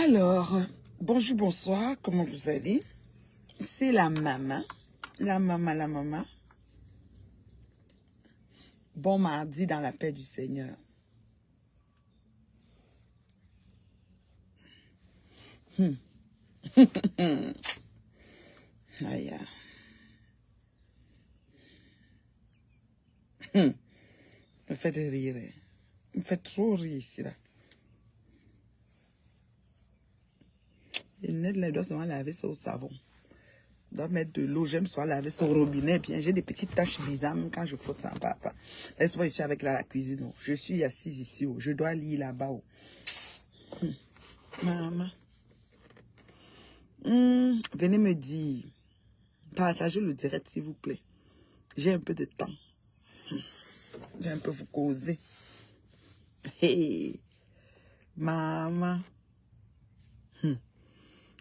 Alors, bonjour, bonsoir, comment vous allez? C'est la maman. La maman. Bon mardi dans la paix du Seigneur. Aïe. Me fait rire. Me fait trop rire ici, là. Les lunettes, là, je dois seulement laver ça au savon. Je dois mettre de l'eau, j'aime soit laver ça au robinet. Bien, j'ai des petites taches bizarres même quand je frotte ça. Papa. Là, souvent, je suis avec la cuisine. Oh. Je suis assise ici. Oh. Je dois lire là-bas. Oh. Maman. Venez me dire. Partagez le direct, s'il vous plaît. J'ai un peu de temps. Je vais un peu vous causer. Hey. Maman.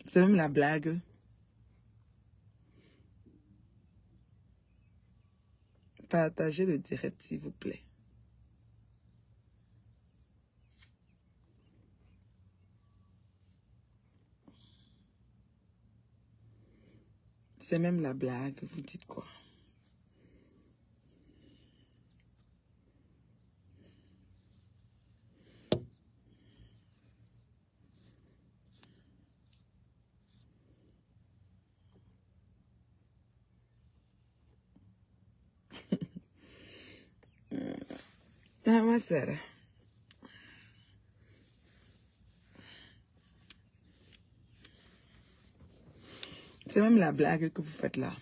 C'est même la blague. Partagez le direct, s'il vous plaît. C'est même la blague. Vous dites quoi? Maman Sarah. C'est même la blague que vous faites là.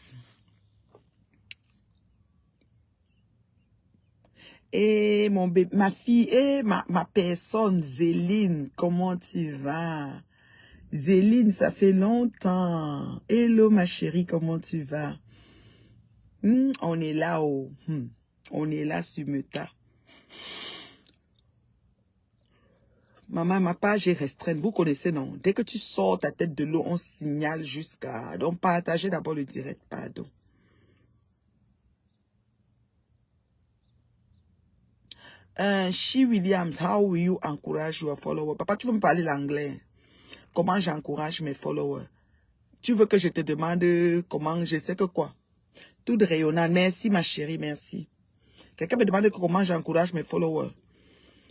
Et mon bébé, ma fille, et ma personne, Zéline, comment tu vas? Zéline, ça fait longtemps. Hello ma chérie, comment tu vas? On est là, oh. On est là sur Meta. Maman, ma page est restreinte. Vous connaissez, non? Dès que tu sors ta tête de l'eau, on signale jusqu'à... Donc, partagez d'abord le direct, pardon. She Williams, how will you encourage your followers? Papa, tu veux me parler l'anglais? Comment j'encourage mes followers? Tu veux que je te demande comment, je sais que quoi? Tout rayonnant. Merci, ma chérie, merci. Quelqu'un me demande comment j'encourage mes followers.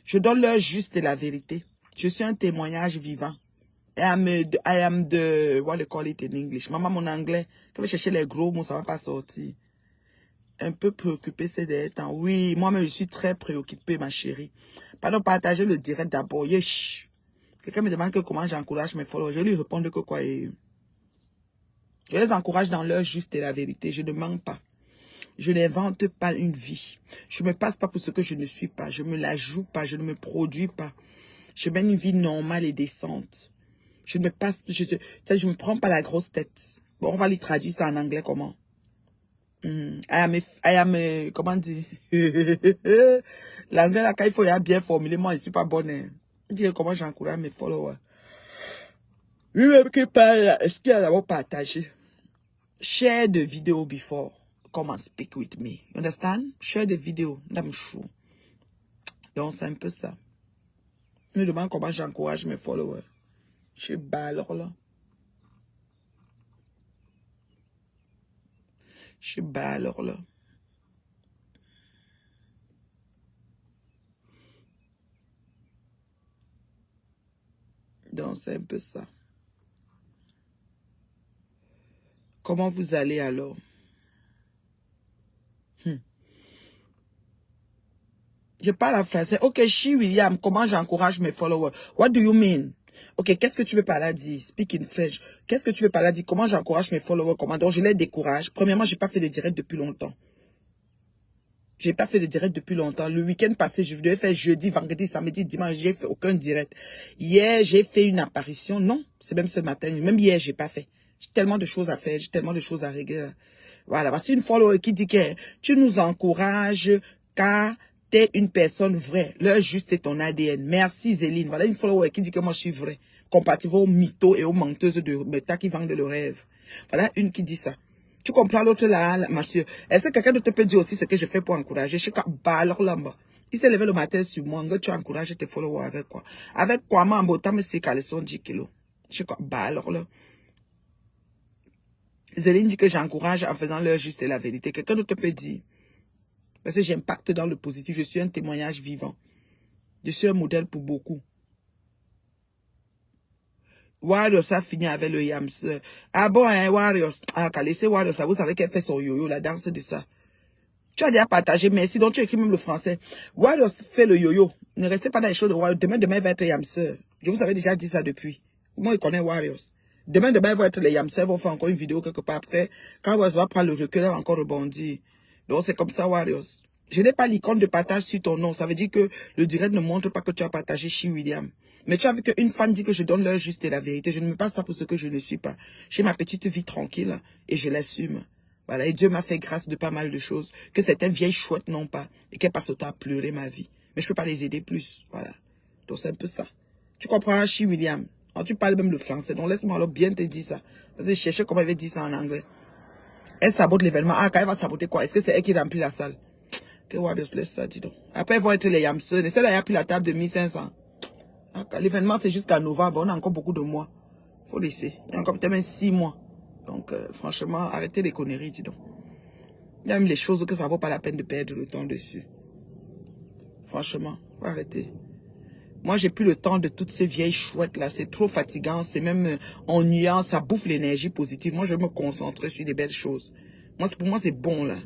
Je donne leur juste la vérité. Je suis un témoignage vivant. I am the, what they call it in English. Maman, mon anglais, quand je chercher les gros mots, ça va pas sortir. Un peu préoccupé ces derniers temps. Oui, moi-même, je suis très préoccupée, ma chérie. Pardon, partagez le direct d'abord. Yesh. Quelqu'un me demande que comment j'encourage mes followers. Je lui réponds que quoi. Je les encourage dans leur juste et la vérité. Je ne mens pas. Je n'invente pas une vie. Je ne me passe pas pour ce que je ne suis pas. Je ne me la joue pas. Je ne me produis pas. Je mène une vie normale et décente. Je ne me passe, je me prends pas la grosse tête. Bon, on va lui traduire ça en anglais comment? I am, comment dire? L'anglais là, quand il faut bien formuler, moi, je suis pas bonne. Hein. Dire comment j'encourage mes followers. Oui, même qui parle, est-ce qu'il y a d'abord partagé? Share the video before. Come and speak with me. You understand? Share the video. Donc, c'est un peu ça. Je me demande comment j'encourage mes followers. Je suis bas alors là. Je suis bas alors là. Donc, c'est un peu ça. Comment vous allez alors? Je parle en français. Ok, She William, comment j'encourage mes followers? What do you mean? Ok, qu'est-ce que tu veux par là dire? Speak in French. Qu'est-ce que tu veux par là dire? Comment j'encourage mes followers? Comment? Donc, je les décourage. Premièrement, j'ai pas fait de direct depuis longtemps. J'ai pas fait de direct depuis longtemps. Le week-end passé, je devais faire jeudi, vendredi, samedi, dimanche. J'ai fait aucun direct. Hier, j'ai fait une apparition. Non, c'est même ce matin. Même hier, j'ai pas fait. J'ai tellement de choses à faire. J'ai tellement de choses à régler. Voilà. Voici une follower qui dit que tu nous encourages car t'es une personne vraie. L'heure juste est ton ADN. Merci, Zéline. Voilà une follower qui dit que moi, je suis vraie. Comparativement aux mythos et aux menteuses de Meta qui vendent le rêve. Voilà une qui dit ça. Tu comprends l'autre là, ma chérie. Est-ce que quelqu'un d'autre peut dire aussi ce que je fais pour encourager? Je suis alors là-bas. Il s'est levé le matin sur moi. Tu encourages tes followers avec quoi? Avec quoi, moi, en beau temps, mais c'est qu'elles sont 10 kilos. Je sais quoi, bah alors là. Zéline dit que j'encourage en faisant l'heure juste et la vérité. Quelqu'un d'autre peut dire. Parce que j'impacte dans le positif. Je suis un témoignage vivant. Je suis un modèle pour beaucoup. Warriors, ça finit avec le Yams. Ah bon, hein, Warriors. Ah, qu'à laisser Warriors, ça, vous savez qu'elle fait son yo-yo, la danse de ça. Tu as déjà partagé, merci. Donc, tu écris même le français. Warriors fait le yo-yo. Ne restez pas dans les choses de Warriors. Demain, il va être Yamseur. Je vous avais déjà dit ça depuis. Moi, je connais Warriors. Demain, ils vont être les Yamseurs. Ils vont faire encore une vidéo quelque part après. Quand Warriors va prendre le recul, elle va encore rebondir. Donc, c'est comme ça, Warriors. Je n'ai pas l'icône de partage sur ton nom. Ça veut dire que le direct ne montre pas que tu as partagé chez William. Mais tu as vu qu'une femme dit que je donne l'heure juste et la vérité. Je ne me passe pas pour ce que je ne suis pas. J'ai ma petite vie tranquille et je l'assume. Voilà, et Dieu m'a fait grâce de pas mal de choses que certaines vieilles chouettes n'ont pas et qu'elles passent autant à pleurer ma vie. Mais je peux pas les aider plus, voilà. Donc c'est un peu ça. Tu comprends, Chi William? Alors, tu parles même le français, donc laisse-moi alors bien te dire ça. Parce que je cherchais comment elle avait dit ça en anglais. Elle sabote l'événement. Ah, quand elle va saboter quoi? Est-ce que c'est elle qui remplit la salle? Que Warriors laisse ça, dis donc. Après, ils vont être les Yamseux. Celle-là, elle a pris la table de 1500. L'événement, c'est jusqu'à novembre. On a encore beaucoup de mois. Faut laisser. Il y a encore peut-être même 6 mois. Donc, franchement, arrêtez les conneries, dis donc. Il y a même les choses que ça vaut pas la peine de perdre le temps dessus. Franchement, faut arrêter. Moi, j'ai plus le temps de toutes ces vieilles chouettes là. C'est trop fatigant, c'est même ennuyant. Ça bouffe l'énergie positive. Moi, je veux me concentrer sur des belles choses. Pour moi, c'est bon là.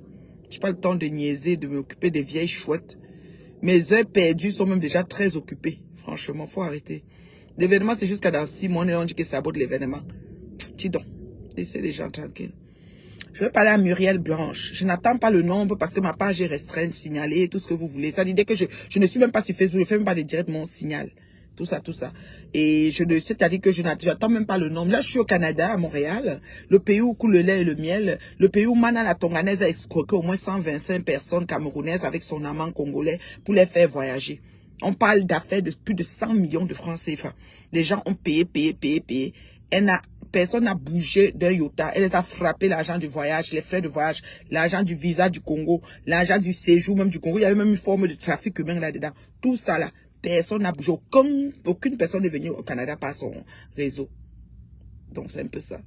J'ai pas le temps de niaiser, de m'occuper des vieilles chouettes. Mes heures perdues sont même déjà très occupées. Franchement, faut arrêter. L'événement, c'est jusqu'à dans 6 mois. On dit que ça sabote l'événement. Dis donc, laissez les gens tranquilles. Je vais parler à Muriel Blanche. Je n'attends pas le nombre parce que ma page est restreinte, signalée, tout ce que vous voulez. Ça dit dès que je ne suis même pas sur Facebook, je ne fais même pas des directs, mon signal. Tout ça, tout ça. Et c'est-à-dire que je n'attends même pas le nombre. Là, je suis au Canada, à Montréal, le pays où coule le lait et le miel, le pays où Mana la Tonganaise a escroqué au moins 125 personnes camerounaises avec son amant congolais pour les faire voyager. On parle d'affaires de plus de 100 millions de francs CFA. Les gens ont payé. Personne n'a bougé d'un iota. Elle les a frappé l'argent du voyage, les frais de voyage, l'argent du visa du Congo, l'argent du séjour même du Congo. Il y avait même une forme de trafic humain là-dedans. Tout ça là, personne n'a bougé. Aucune personne n'est venue au Canada par son réseau. Donc c'est un peu ça.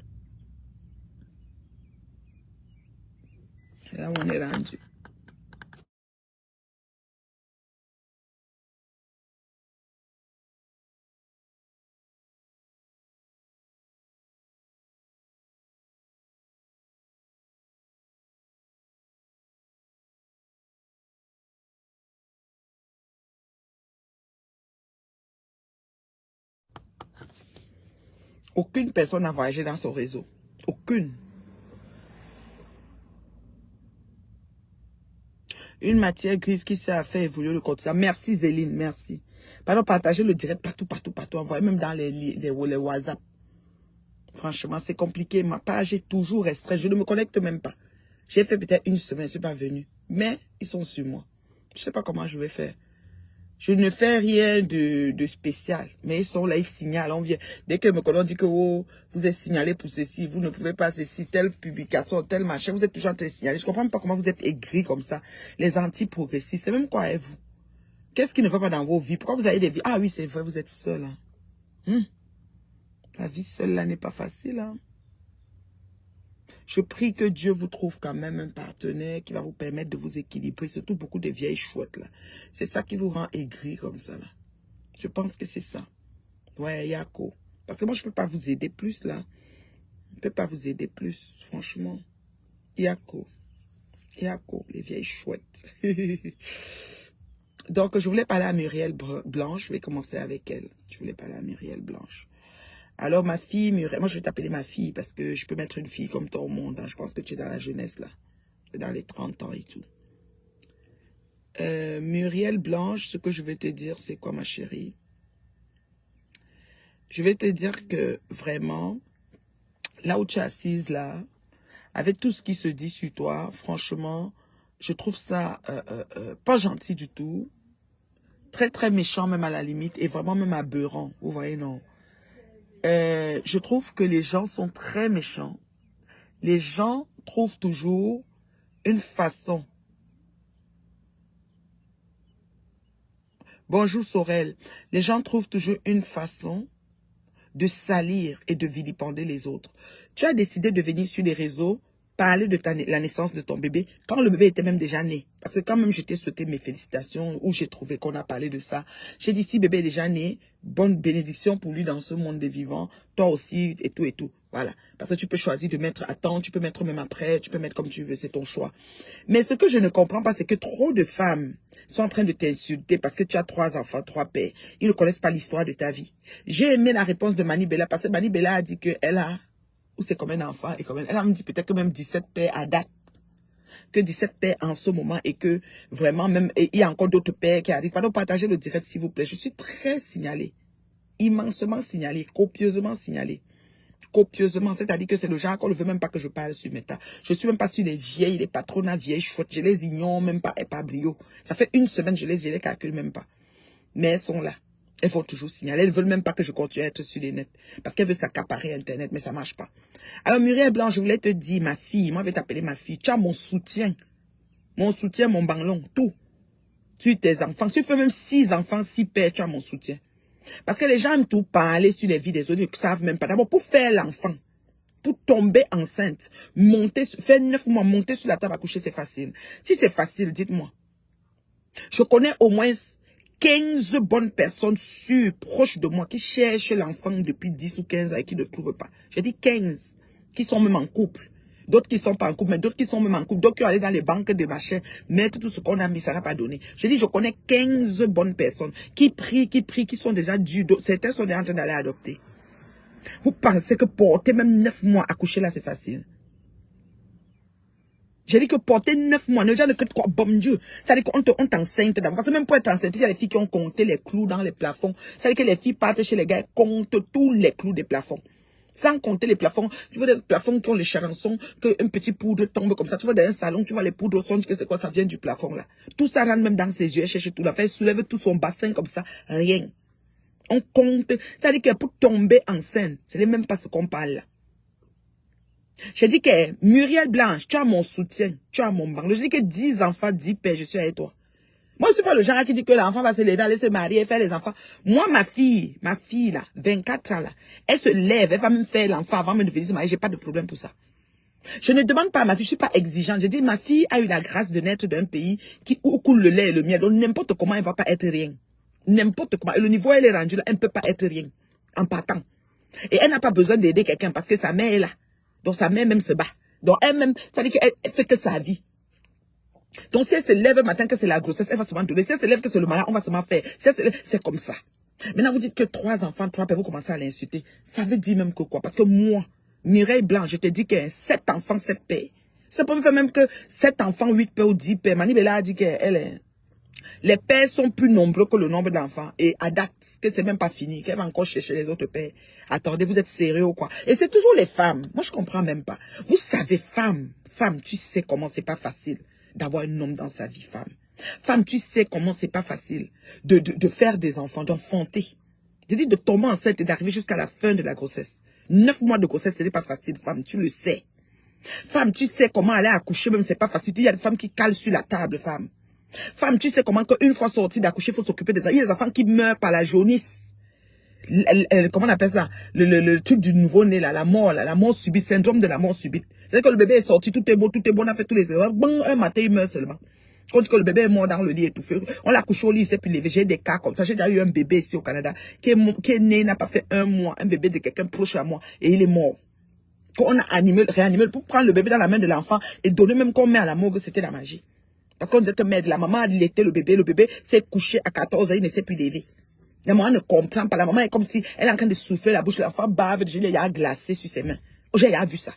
C'est là où on est rendu. Aucune personne n'a voyagé dans son réseau. Aucune. Une matière grise qui sert à faire évoluer le cortisol. Merci Zéline, merci. Pardon, partagez le direct partout. Envoyez même dans les WhatsApp. Franchement, c'est compliqué. Ma page est toujours restreinte. Je ne me connecte même pas. J'ai fait peut-être une semaine, je ne suis pas venu. Mais ils sont sur moi. Je ne sais pas comment je vais faire. Je ne fais rien de spécial. Mais ils sont là, ils signalent. On vient. Dès que me connaissent, on dit que oh, vous êtes signalé pour ceci. Vous ne pouvez pas ceci, telle publication, tel machin. Vous êtes toujours en train de signaler. Je ne comprends pas comment vous êtes aigris comme ça. Les anti-progressistes. C'est même quoi avec vous? Qu'est-ce qui ne va pas dans vos vies? Pourquoi vous avez des vies? Ah oui, c'est vrai, vous êtes seul. Hein? La vie seule là n'est pas facile. Hein? Je prie que Dieu vous trouve quand même un partenaire qui va vous permettre de vous équilibrer. Surtout beaucoup de vieilles chouettes là. C'est ça qui vous rend aigri comme ça là. Je pense que c'est ça. Ouais, Yako. Parce que moi je peux pas vous aider plus là. Je peux pas vous aider plus, franchement. Yako. Yako, les vieilles chouettes. Donc je voulais parler à Muriel Blanche. Je vais commencer avec elle. Je voulais parler à Muriel Blanche. Alors, ma fille, Muriel, moi je vais t'appeler ma fille parce que je peux mettre une fille comme toi au monde. Hein. Je pense que tu es dans la jeunesse là. Tu es dans les 30 ans et tout. Muriel Blanche, ce que je vais te dire, c'est quoi ma chérie? Je vais te dire que vraiment, là où tu es assise là, avec tout ce qui se dit sur toi, franchement, je trouve ça pas gentil du tout. Très très méchant même à la limite et vraiment même aberrant. Vous voyez, non? Je trouve que les gens sont très méchants. Les gens trouvent toujours une façon. Bonjour Sorel. Les gens trouvent toujours une façon de salir et de vilipender les autres. Tu as décidé de venir sur les réseaux parler de la naissance de ton bébé quand le bébé était même déjà né. Parce que quand même je t'ai souhaité mes félicitations ou j'ai trouvé qu'on a parlé de ça. J'ai dit si bébé est déjà né, bonne bénédiction pour lui dans ce monde des vivants. Toi aussi et tout et tout. Voilà. Parce que tu peux choisir de mettre à temps, tu peux mettre même après, tu peux mettre comme tu veux, c'est ton choix. Mais ce que je ne comprends pas, c'est que trop de femmes sont en train de t'insulter parce que tu as 3 enfants, 3 pères. Ils ne connaissent pas l'histoire de ta vie. J'ai aimé la réponse de Mani Bella parce que Mani Bella a dit qu'elle a ou c'est comme un enfant, et comme elle a dit peut-être que même 17 pères à date, que 17 pères en ce moment, et que vraiment même, il y a encore d'autres pères qui arrivent. Pardon, partagez le direct s'il vous plaît. Je suis très signalée, immensement signalée, copieusement signalée. Copieusement, c'est-à-dire que c'est le genre qu'on ne veut même pas que je parle sur Meta. Je suis même pas sur les vieilles, les patronats vieilles chouettes, je les ignore même pas, et pas brio. Ça fait une semaine, je les calcule même pas. Mais elles sont là. Elles vont toujours signaler. Elles ne veulent même pas que je continue à être sur les nets. Parce qu'elles veulent s'accaparer Internet, mais ça ne marche pas. Alors, Muriel Blanc, je voulais te dire, ma fille, moi, je vais t'appeler ma fille. Tu as mon soutien. Mon soutien, mon banlon, tout. Tu tes enfants. Si tu fais même 6 enfants, 6 pères, tu as mon soutien. Parce que les gens aiment tout parler sur les vies des autres, ils ne savent même pas. D'abord, pour faire l'enfant, pour tomber enceinte, monter, faire 9 mois, monter sur la table à coucher, c'est facile. Si c'est facile, dites-moi. Je connais au moins 15 bonnes personnes sûres, proches de moi, qui cherchent l'enfant depuis 10 ou 15 ans et qui ne trouvent pas. J'ai dit 15, qui sont même en couple. D'autres qui ne sont pas en couple, mais d'autres qui sont même en couple. D'autres qui ont allé dans les banques des machins, mettre tout ce qu'on a mis, ça n'a pas donné. J'ai dit, je connais 15 bonnes personnes qui prient, qui sont déjà dues. Certains sont déjà en train d'aller adopter. Vous pensez que porter même 9 mois à coucher là, c'est facile? J'ai dit que porter 9 mois, ne déjà ne que quoi, bon Dieu. Ça veut dire qu'on t'enseigne d'abord. Parce que même pour être enceinte, il y a les filles qui ont compté les clous dans les plafonds. Ça veut dire que les filles partent chez les gars, comptent tous les clous des plafonds. Sans compter les plafonds. Tu vois des plafonds qui ont les charançons, qu'un petit poudre tombe comme ça. Tu vois dans un salon, tu vois les poudres songes, que c'est quoi, ça vient du plafond là. Tout ça rentre même dans ses yeux, elle cherche tout là. Elle soulève tout son bassin comme ça, rien. On compte. Ça veut dire que pour tomber enceinte, ce n'est même pas ce qu'on parle là. J'ai dit que Muriel Blanche, tu as mon soutien, tu as mon banc. Je dis que 10 enfants, 10 pères, je suis avec toi. Moi, je ne suis pas le genre qui dit que l'enfant va se lever, aller se marier, faire les enfants. Moi, ma fille là, 24 ans là, elle se lève, elle va même faire l'enfant avant même de venir se marier. J'ai pas de problème pour ça. Je ne demande pas à ma fille, je suis pas exigeante. Je dis, ma fille a eu la grâce de naître d'un pays où coule le lait et le miel. Donc, n'importe comment, elle va pas être rien. N'importe comment. Et le niveau, elle est rendue là, elle ne peut pas être rien. En partant. Et elle n'a pas besoin d'aider quelqu'un parce que sa mère est là. Donc sa mère même se bat. Donc elle-même, ça veut dire qu'elle fait que sa vie. Donc si elle se lève le matin que c'est la grossesse, elle va se donner. Si elle se lève que c'est le mariage, on va se faire. Si c'est comme ça. Maintenant vous dites que 3 enfants, 3 pères, vous commencez à l'insulter. Ça veut dire même que quoi? Parce que moi, Mireille Blanc, je te dis que 7 enfants, 7 pères. Ça peut me faire même que 7 enfants, 8 pères ou 10 pères. Mani Bella a dit qu'elle est... Les pères sont plus nombreux que le nombre d'enfants. Et à date, que c'est même pas fini, qu'elle va encore chercher les autres pères. Attendez, vous êtes sérieux ou quoi? Et c'est toujours les femmes. Moi, je comprends même pas. Vous savez, femme, tu sais comment c'est pas facile d'avoir un homme dans sa vie, femme. Femme, tu sais comment c'est pas facile de faire des enfants, d'enfanter. Je dis de tomber enceinte et d'arriver jusqu'à la fin de la grossesse. 9 mois de grossesse, ce n'est pas facile, femme, tu le sais. Femme, tu sais comment aller accoucher, même c'est pas facile. Il y a des femmes qui calent sur la table, femme. Femme, tu sais comment qu'une fois sortie d'accoucher, il faut s'occuper des enfants. Il y a des enfants qui meurent par la jaunisse. Comment on appelle ça? Le truc du nouveau-né, là, la mort subite, syndrome de la mort subite. C'est-à-dire que le bébé est sorti, tout est beau, on a fait tous les erreurs. Bon, un matin, il meurt seulement. Quand le bébé est mort dans le lit étouffé, on l'a couché au lit, il s'est puis levé. J'ai des cas comme ça. J'ai déjà eu un bébé ici au Canada qui est né, n'a pas fait 1 mois, un bébé de quelqu'un proche à moi, et il est mort. Quand on a réanimé, pour prendre le bébé dans la main de l'enfant et donner même qu'on met à la morgue, c'était la magie. Parce qu'on disait que la maman a allaité le bébé s'est couché à 14 ans, il ne s'est plus levé. La maman ne comprend pas, la maman est comme si elle est en train de souffler la bouche, l'enfant bave, il y a glacé sur ses mains. J'ai vu ça.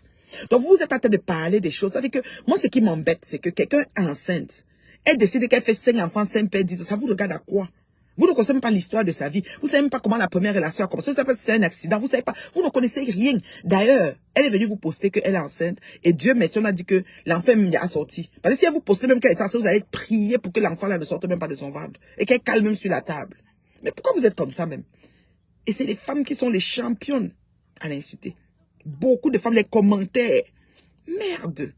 Donc vous êtes en train de parler des choses. Ça veut dire que moi ce qui m'embête, c'est que quelqu'un est enceinte, elle décide qu'elle fait 5 enfants, 5 pères, 10, ça vous regarde à quoi? Vous ne connaissez même pas l'histoire de sa vie. Vous ne savez même pas comment la première relation a commencé. Vous ne savez pas si c'est un accident. Vous savez pas. Vous ne connaissez rien. D'ailleurs, elle est venue vous poster qu'elle est enceinte. Et Dieu merci, on a dit que l'enfant a sorti. Parce que si elle vous postait même qu'elle est enceinte, vous allez prier pour que l'enfant là ne sorte même pas de son ventre. Et qu'elle cale même sur la table. Mais pourquoi vous êtes comme ça même? Et c'est les femmes qui sont les championnes à l'insulter. Beaucoup de femmes, les commentaires. Merde.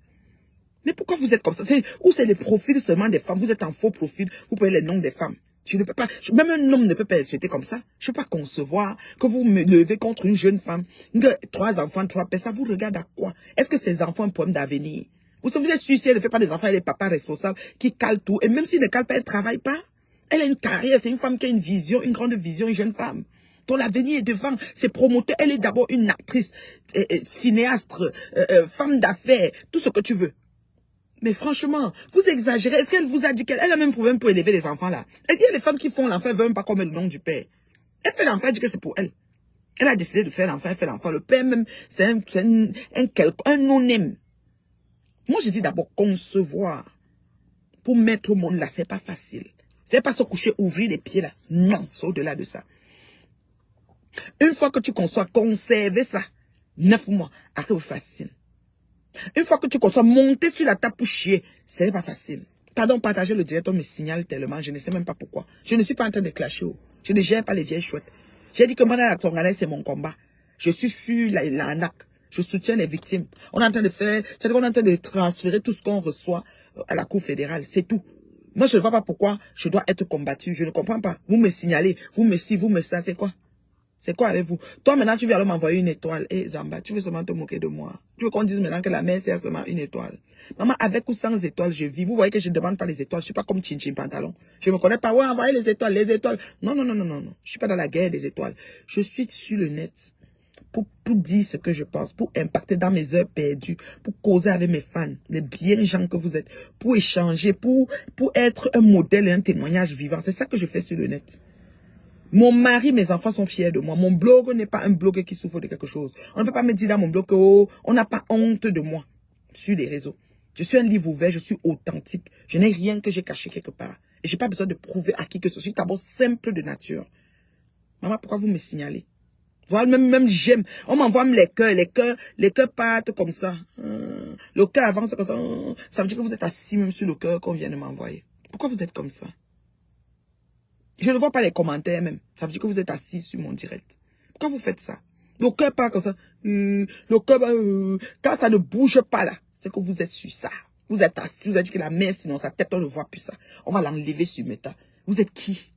Mais pourquoi vous êtes comme ça? Ou c'est les profils seulement des femmes. Vous êtes en faux profil. Vous prenez les noms des femmes. Je ne peux pas, même un homme ne peut pas insulter comme ça. Je ne peux pas concevoir que vous me levez contre une jeune femme, 3 enfants, 3 pères, ça vous regarde à quoi? Est-ce que ces enfants ont un problème d'avenir? Vous êtes sûr si elle ne fait pas des enfants, elle est papa responsable, qui cale tout. Et même s'il ne cale pas, elle ne travaille pas. Elle a une carrière, c'est une femme qui a une vision, une grande vision, une jeune femme. Dont l'avenir est devant, c'est promoteur. Elle est d'abord une actrice, cinéaste, femme d'affaires, tout ce que tu veux. Mais franchement, vous exagérez. Est-ce qu'elle vous a dit qu'elle a même problème pour élever les enfants là? Elle dit, les femmes qui font l'enfant ne veulent même pas connaître le nom du père. Elle fait l'enfant, elle dit que c'est pour elle. Elle a décidé de faire l'enfant, elle fait l'enfant. Le père même, c'est un non-aime. Moi, je dis d'abord concevoir. Pour mettre au monde là, c'est pas facile. C'est pas se coucher, ouvrir les pieds là. Non, c'est au-delà de ça. Une fois que tu conçois, conserver ça, 9 mois, après, c'est facile. Une fois que tu conçois, monter sur la table pour chier, c'est pas facile. Pardon, partager le direct, on me signale tellement, je ne sais même pas pourquoi. Je ne suis pas en train de clasher. Je ne gère pas les vieilles chouettes. J'ai dit que moi, la Tonganaise, c'est mon combat. Je suis sur l'ANAC. Je soutiens les victimes. On est en train de faire, c'est-à-dire qu'on est en train de transférer tout ce qu'on reçoit à la Cour fédérale. C'est tout. Moi, je ne vois pas pourquoi je dois être combattu. Je ne comprends pas. Vous me signalez, vous me ci, vous me ça, c'est quoi? C'est quoi avec vous? Toi, maintenant, tu viens alors m'envoyer une étoile. Eh, Zamba, tu veux seulement te moquer de moi. Tu veux qu'on dise maintenant que la mer, c'est seulement une étoile. Maman, avec ou sans étoiles, je vis. Vous voyez que je ne demande pas les étoiles. Je suis pas comme Chin Pantalon. Je ne me connais pas. Ouais, envoyez les étoiles, les étoiles. Non, non, non, non, non, non. Je suis pas dans la guerre des étoiles. Je suis sur le net pour dire ce que je pense, pour impacter dans mes heures perdues, pour causer avec mes fans, les bien gens que vous êtes, pour échanger, pour être un modèle et un témoignage vivant. C'est ça que je fais sur le net. Mon mari, mes enfants sont fiers de moi. Mon blog n'est pas un blog qui souffre de quelque chose. On ne peut pas me dire dans mon blog que on n'a pas honte de moi sur les réseaux. Je suis un livre ouvert, je suis authentique. Je n'ai rien que j'ai caché quelque part. Et je n'ai pas besoin de prouver à qui que ce soit. Je suis d'abord simple de nature. Maman, pourquoi vous me signalez? Voilà, même j'aime. On m'envoie les cœurs partent comme ça. Le cœur avance comme ça. Ça veut dire que vous êtes assis même sur le cœur qu'on vient de m'envoyer. Pourquoi vous êtes comme ça? Je ne vois pas les commentaires même. Ça veut dire que vous êtes assis sur mon direct. Pourquoi vous faites ça? Le cœur part comme ça. Le cœur, quand ça ne bouge pas là, c'est que vous êtes sur ça. Vous êtes assis, vous avez dit que la main, sinon sa tête, on ne voit plus ça. On va l'enlever sur Meta. Vous êtes qui?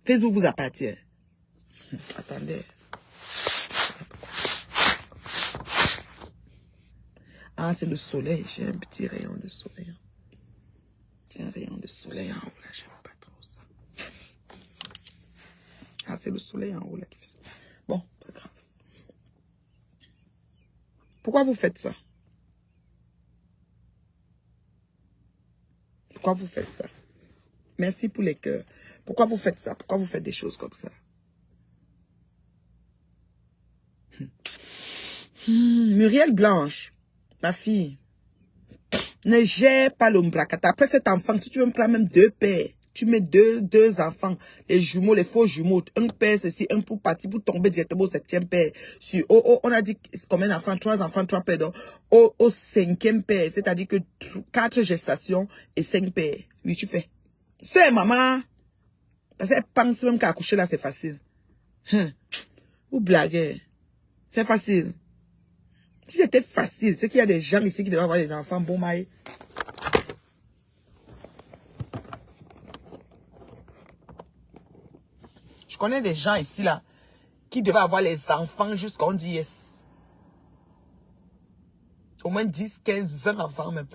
Facebook vous appartient. Attendez. Ah, c'est le soleil. J'ai un petit rayon de soleil. J'ai un rayon de soleil en haut là. J'aime pas trop ça. Ah, c'est le soleil en haut là qui fait ça. Bon, pas grave. Pourquoi vous faites ça? Pourquoi vous faites ça? Merci pour les cœurs. Pourquoi vous faites ça? Pourquoi vous faites des choses comme ça? Muriel Blanche, ma fille, ne gère pas l'ombracata. Après cet enfant, si tu veux me prendre même 2 pères, tu mets deux enfants, les jumeaux, les faux jumeaux, un père ceci, un pour partir, pour tomber directement au 7e père. Sur, on a dit combien d'enfants? 3 enfants, 3 pères. Donc, au 5e père, c'est-à-dire que 4 gestations et 5 pères. Oui, tu fais. Fais, maman. Parce qu'elle pense même qu'à accoucher là, c'est facile. Vous blaguez. C'est facile. Si c'était facile, c'est qu'il y a des gens ici qui devaient avoir des enfants, bon maï. Je connais des gens ici là, qui devaient avoir les enfants jusqu'à on dit yes. Au moins 10, 15, 20 enfants même.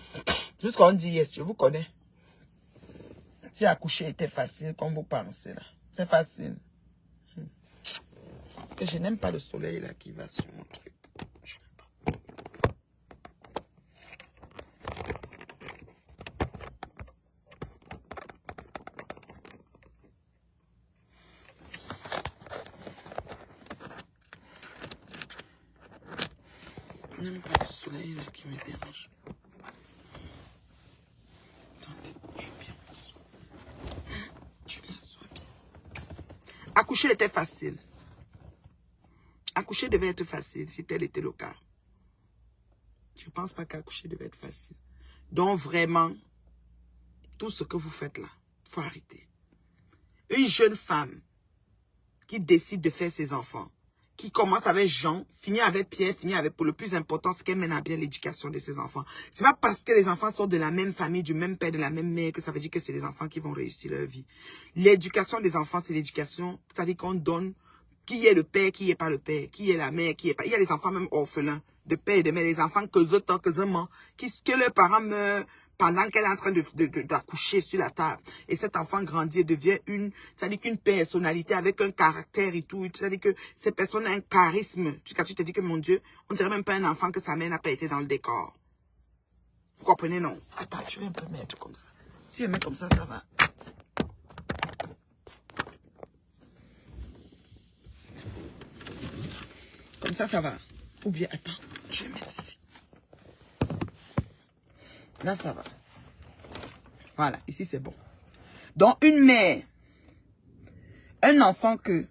Jusqu'à on dit yes, je vous connais. Si accoucher était facile, comme vous pensez là. C'est facile. Parce que je n'aime pas le soleil là qui va sur mon truc. Je n'aime pas. Je n'aime pas le soleil là qui me dérange. Attendez, je m'assois bien. Accoucher était facile. Accoucher devait être facile si tel était le cas. Je ne pense pas qu'accoucher devait être facile. Donc vraiment, tout ce que vous faites là, il faut arrêter. Une jeune femme qui décide de faire ses enfants, qui commence avec Jean, finit avec Pierre, finit avec Paul. Le plus important, c'est qu'elle mène à bien l'éducation de ses enfants. C'est pas parce que les enfants sortent de la même famille, du même père, de la même mère, que ça veut dire que c'est les enfants qui vont réussir leur vie. L'éducation des enfants, c'est l'éducation, c'est-à-dire qu'on donne qui est le père, qui est pas le père, qui est la mère, qui est pas. Il y a des enfants même orphelins, de père et de mère, les enfants que que leurs parents meurent pendant qu'elle est en train d'accoucher sur la table. Et cet enfant grandit et devient c'est-à-dire qu'une personnalité avec un caractère et tout. C'est-à-dire que cette personne a un charisme. Quand tu te dis que, mon Dieu, on dirait même pas un enfant que sa mère n'a pas été dans le décor. Vous comprenez, non? Attends, je vais un peu mettre comme ça. Si elle met comme ça, ça va. Comme ça va. Ou bien, attends, je vais mettre ici. Là, ça va. Voilà, ici, c'est bon. Donc, une mère, un enfant que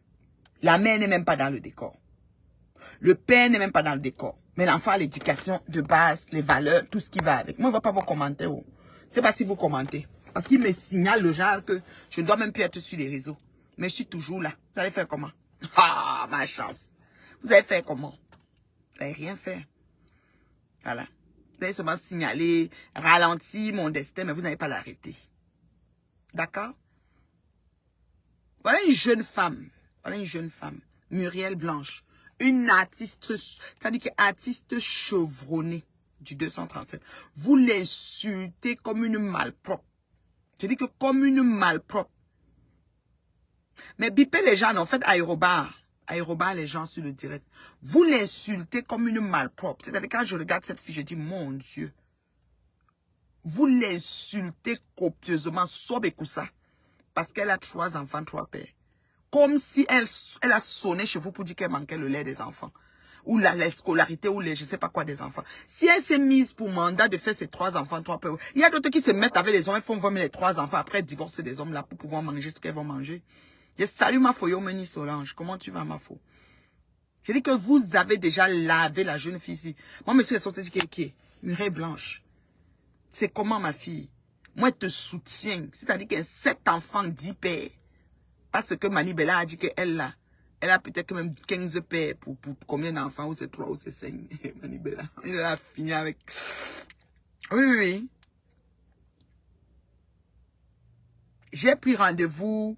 la mère n'est même pas dans le décor. Le père n'est même pas dans le décor. Mais l'enfant a l'éducation de base, les valeurs, tout ce qui va avec. Moi, je ne vois pas vos commentaires. Oh. C'est pas si vous commentez. Parce qu'il me signale le genre que je ne dois même plus être sur les réseaux. Mais je suis toujours là. Vous allez faire comment? Ah, ma chance. Vous allez faire comment? Vous n'allez rien faire. Voilà. Vous allez seulement signaler, ralentir mon destin, mais vous n'allez pas l'arrêter. D'accord? Voilà une jeune femme. Voilà une jeune femme. Muriel Blanche. Une artiste, c'est-à-dire que artiste chevronnée du 237. Vous l'insultez comme une malpropre. Je dis que comme une malpropre. Mais bipez les gens, en fait, aérobar. Aérobar les gens sur le direct. Vous l'insultez comme une malpropre. C'est-à-dire quand je regarde cette fille, je dis, mon Dieu. Vous l'insultez copieusement, Sobekoussa. Parce qu'elle a 3 enfants, 3 pères. Comme si elle a sonné chez vous pour dire qu'elle manquait le lait des enfants. Ou la scolarité, ou les je sais pas quoi des enfants. Si elle s'est mise pour mandat de faire ses 3 enfants, 3 pères. Il y a d'autres qui se mettent avec les hommes, elles font vomir les 3 enfants, après divorcer des hommes là pour pouvoir manger ce qu'elles vont manger. Je salue ma fille, Meni Solange. Comment tu vas, ma fille? Je dis que vous avez déjà lavé la jeune fille ici. Moi, monsieur, elle dit que Murée Blanche. C'est comment, ma fille? Moi, je te soutiens. C'est-à-dire que 7 enfants, 10 pères. Parce que Manibela a dit qu'elle a peut-être même 15 pères pour combien d'enfants, ou c'est 3 ou c'est 5. Manibela, elle a fini avec... Oui, oui, oui. J'ai pris rendez-vous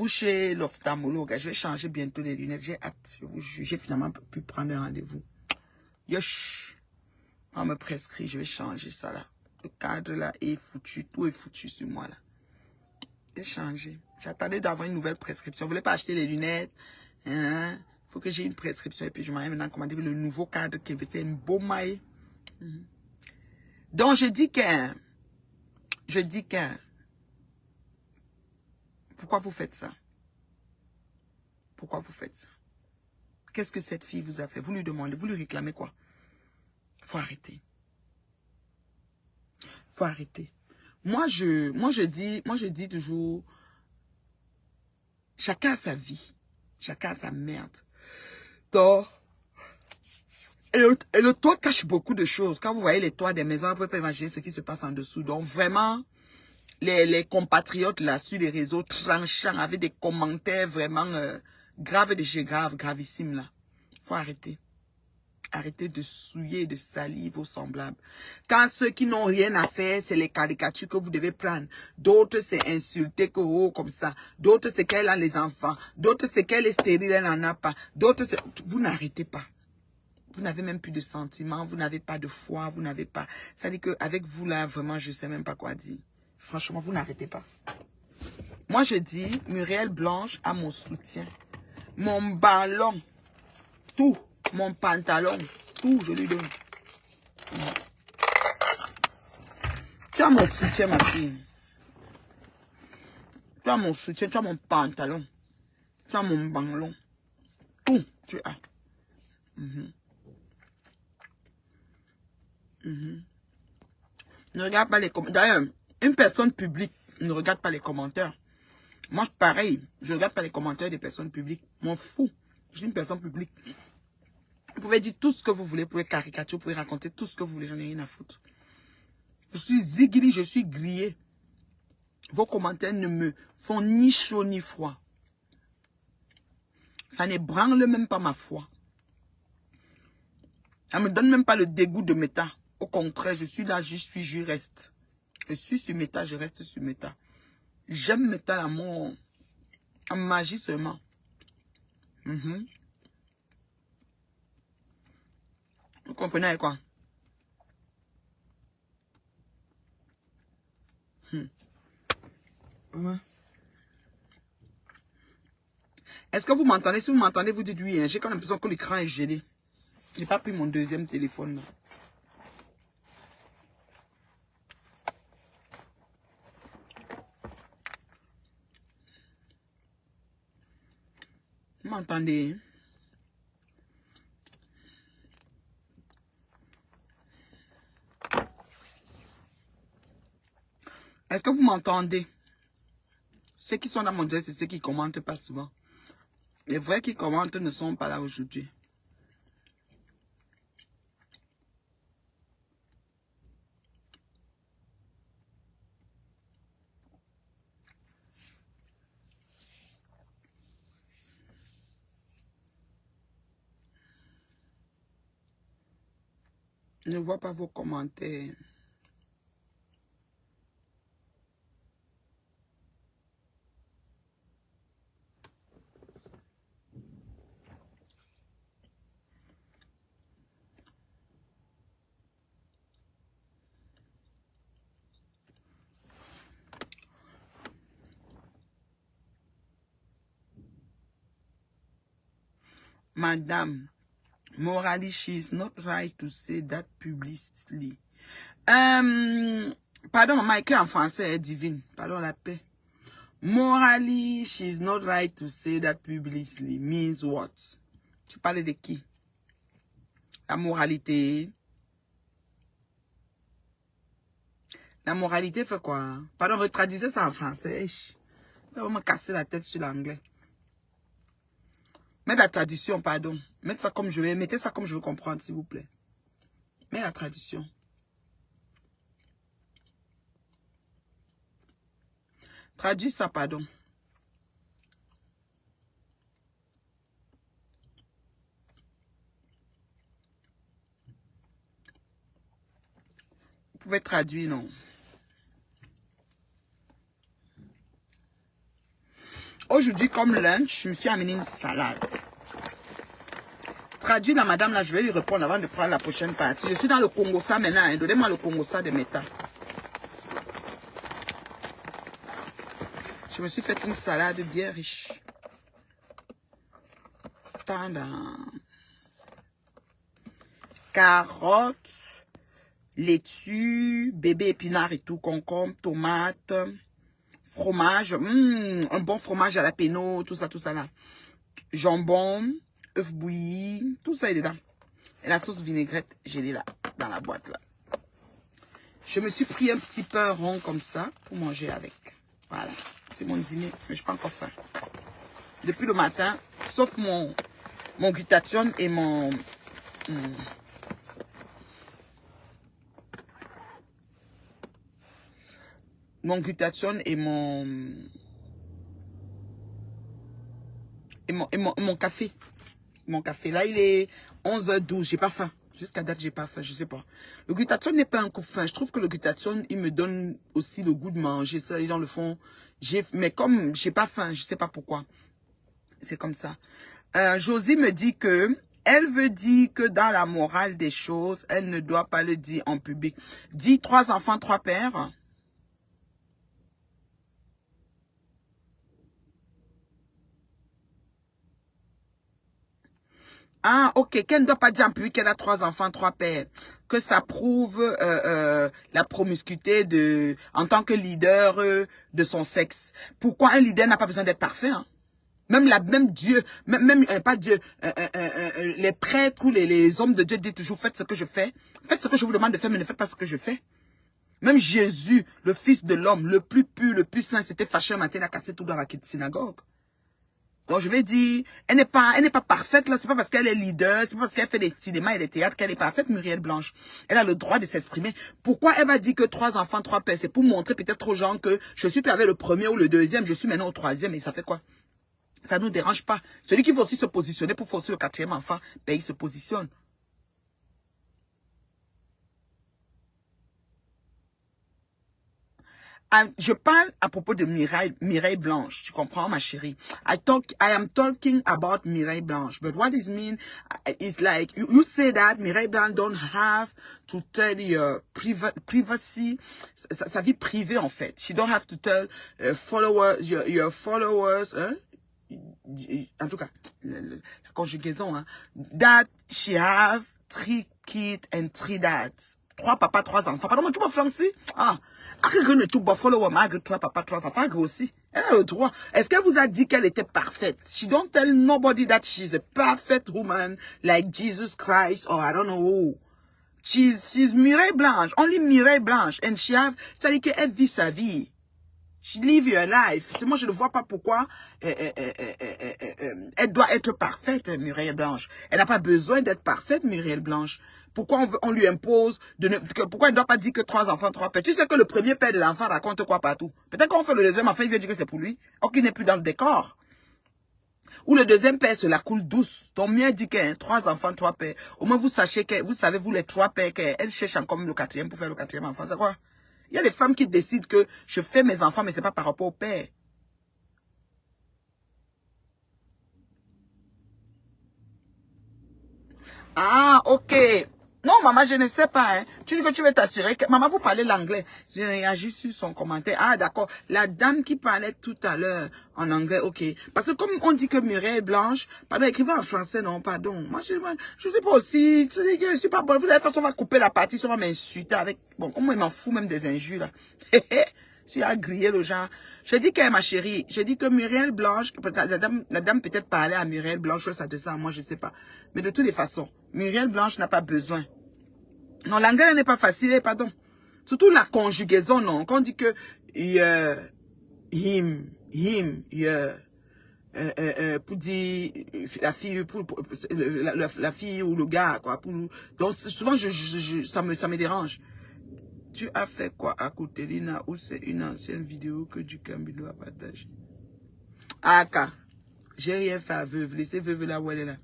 chez l'ophtalmologue. Je vais changer bientôt les lunettes. J'ai hâte. Je vous jure, j'ai finalement pu prendre un rendez-vous. Yosh. On me prescrit, je vais changer ça là. Le cadre là est foutu. Tout est foutu sur moi là. J'ai changé. J'attendais d'avoir une nouvelle prescription. Je ne voulais pas acheter les lunettes. Il faut que j'ai une prescription. Et puis je m'en ai maintenant commandé le nouveau cadre qui est un beau maille. Donc je dis que... Pourquoi vous faites ça? Pourquoi vous faites ça? Qu'est-ce que cette fille vous a fait? Vous lui demandez, vous lui réclamez quoi? Faut arrêter. Faut arrêter. Moi, je dis toujours, chacun a sa vie. Chacun a sa merde. Donc, et le toit cache beaucoup de choses. Quand vous voyez les toits des maisons, vous pouvez imaginer ce qui se passe en dessous. Donc, vraiment, les compatriotes là, sur les réseaux tranchants, avec des commentaires vraiment graves de chez graves, gravissimes là. Faut arrêter. Arrêtez de souiller, de salir vos semblables. Quand ceux qui n'ont rien à faire, c'est les caricatures que vous devez prendre. D'autres, c'est insulter que oh, comme ça. D'autres, c'est qu'elle a les enfants. D'autres, c'est qu'elle est stérile, elle n'en a pas. D'autres, c'est... Vous n'arrêtez pas. Vous n'avez même plus de sentiments, vous n'avez pas de foi, vous n'avez pas... C'est-à-dire qu'avec vous là, vraiment, je ne sais même pas quoi dire. Franchement, vous n'arrêtez pas. Moi, je dis, Muriel Blanche a mon soutien. Mon ballon, tout. Mon pantalon, tout, je lui donne. Tu as mon soutien, ma fille. Tu as mon soutien, tu as mon pantalon. Tu as mon ballon. Tout, tu as. Ne regarde pas les commentaires. D'ailleurs, une personne publique ne regarde pas les commentaires. Moi, pareil, je ne regarde pas les commentaires des personnes publiques. M'en fous. Je suis une personne publique. Vous pouvez dire tout ce que vous voulez, vous pouvez caricaturer, vous pouvez raconter tout ce que vous voulez, j'en ai rien à foutre. Je suis zigili, je suis grillé. Vos commentaires ne me font ni chaud ni froid. Ça n'ébranle même pas ma foi. Ça ne me donne même pas le dégoût de Meta. Au contraire, je suis là, je reste. Je suis sur Meta, je reste sur Meta. J'aime Meta en magie seulement. Vous comprenez quoi? Ouais. Est-ce que vous m'entendez? Si vous m'entendez, vous dites oui. Hein. J'ai quand même l'impression que l'écran est gelé. Je n'ai pas pris mon deuxième téléphone là. Vous m'entendez? Est-ce que vous m'entendez? Ceux qui sont dans mon direct, c'est ceux qui ne commentent pas souvent. Les vrais qui commentent ne sont pas là aujourd'hui. Je ne vois pas vos commentaires. Madame, morally, she's not right to say that publicly. Pardon, maman, écrit en français est divine. Pardon, la paix. Morally, she's not right to say that publicly means what? Tu parles de qui? La moralité. La moralité fait quoi? Pardon, retraduisez ça en français. Je vais me casser la tête sur l'anglais. Mettez la traduction, pardon. Mettez ça comme je veux. Mettez ça comme je veux comprendre, s'il vous plaît. Mettez la traduction. Traduis ça, pardon. Vous pouvez traduire, non? Aujourd'hui, comme lunch, je me suis amené une salade. Traduis la madame là, je vais lui répondre avant de prendre la prochaine partie. Je suis dans le Congo ça maintenant. Hein. Donnez-moi le Congo ça de Meta. Je me suis fait une salade bien riche. Carottes, laitue, bébé épinard et tout, concombre, tomates, fromage, un bon fromage à la péno, tout ça là. Jambon, œuf bouilli, tout ça est dedans. Et la sauce vinaigrette, je l'ai là, dans la boîte là. Je me suis pris un petit pain rond comme ça pour manger avec. Voilà, c'est mon dîner, mais je n'ai pas encore faim. Depuis le matin, sauf mon glutathione et mon glutathione et mon café. Mon café, là, il est 11h12, j'ai pas faim. Jusqu'à date, j'ai pas faim, je sais pas. Le glutathione n'est pas un coup de faim. Je trouve que le glutathione, il me donne aussi le goût de manger. Ça, dans le fond, mais comme j'ai pas faim, je sais pas pourquoi. C'est comme ça. Josie me dit que elle veut dire que dans la morale des choses, elle ne doit pas le dire en public. Dis 3 enfants, 3 pères. Ah, ok, qu'elle ne doit pas dire en public qu'elle a 3 enfants, 3 pères. Que ça prouve la promiscuité en tant que leader de son sexe. Pourquoi un leader n'a pas besoin d'être parfait, hein? Même Dieu, pas Dieu, les prêtres ou les hommes de Dieu disent toujours, faites ce que je fais. Faites ce que je vous demande de faire, mais ne faites pas ce que je fais. Même Jésus, le fils de l'homme, le plus pur, le plus saint, s'était fâché un matin, il a cassé tout dans la synagogue. Donc je vais dire, elle n'est pas parfaite là, c'est pas parce qu'elle est leader, c'est pas parce qu'elle fait des cinémas et des théâtres qu'elle est parfaite, Muriel Blanche. Elle a le droit de s'exprimer. Pourquoi elle va dire que 3 enfants, 3 pères? C'est pour montrer peut-être aux gens que je suis pas avec le premier ou le deuxième, je suis maintenant au 3e et ça fait quoi? Ça ne nous dérange pas. Celui qui veut aussi se positionner pour forcer le 4e enfant, ben, il se positionne. Je parle à propos de Mireille Blanche. Tu comprends, ma chérie? I am talking about Mireille Blanche. But what is mean is like, you say that Mireille Blanche don't have to tell your privacy, sa vie privée, en fait. She don't have to tell followers, your followers, hein? En tout cas, la conjugaison, hein? That she have 3 kids and 3 dads. 3 papas, 3 enfants. Pardon, tu m'as flanqué? Ah. Après, tu vas follow malgré 3 papas, 3 enfants, aussi. Elle a le droit. Est-ce qu'elle vous a dit qu'elle était parfaite? She don't tell nobody that she's a perfect woman like Jesus Christ or I don't know who. She's Mireille Blanche, only Mireille Blanche. And she have, c'est-à-dire qu'elle vit sa vie. She live your life. Moi, je ne vois pas pourquoi elle doit être parfaite, Mireille Blanche. Elle n'a pas besoin d'être parfaite, Mireille Blanche. Pourquoi on lui impose pourquoi elle ne doit pas dire que 3 enfants, 3 pères? Tu sais que le premier père de l'enfant raconte quoi partout? Peut-être qu'on fait le deuxième enfant, il vient dire que c'est pour lui. Or qu'il n'est plus dans le décor. Ou le deuxième père se la coule douce. Ton mien dit qu'il y a 3 enfants, 3 pères. Au moins, vous sachez que, vous savez, vous les 3 pères, qu'elle cherche encore le 4e pour faire le 4e enfant. C'est quoi? Il y a des femmes qui décident que je fais mes enfants, mais ce n'est pas par rapport au père. Ah, ok. Non, maman, je ne sais pas. Hein. Tu dis que tu veux t'assurer que... Maman, vous parlez l'anglais. J'ai réagi sur son commentaire. Ah, d'accord. La dame qui parlait tout à l'heure en anglais, ok. Parce que comme on dit que Mireille Blanche, pardon, écrivez en français, non, pardon. Moi, je sais pas aussi. Tu sais que je suis pas bonne. Vous allez faire, on va couper la partie, on va m'insulter avec... Bon, moi, il m'en fout même des injures, là. Tu as grillé le genre. Je dis que ma chérie, je dis que Mireille Blanche, la dame peut-être parlait à Mireille Blanche, ça te sent, moi je sais pas. Mais de toutes les façons, Mireille Blanche n'a pas besoin. Non, l'anglais n'est pas facile, pardon. Surtout la conjugaison, non. Quand on dit que him, pour dire la fille, la fille ou le gars, quoi. Donc souvent, ça me dérange. Tu as fait quoi à côté, Lina, ou c'est une ancienne vidéo que du Camilo a partagée? Ah, j'ai rien fait à Veuve. Laissez Veuve là où elle est là.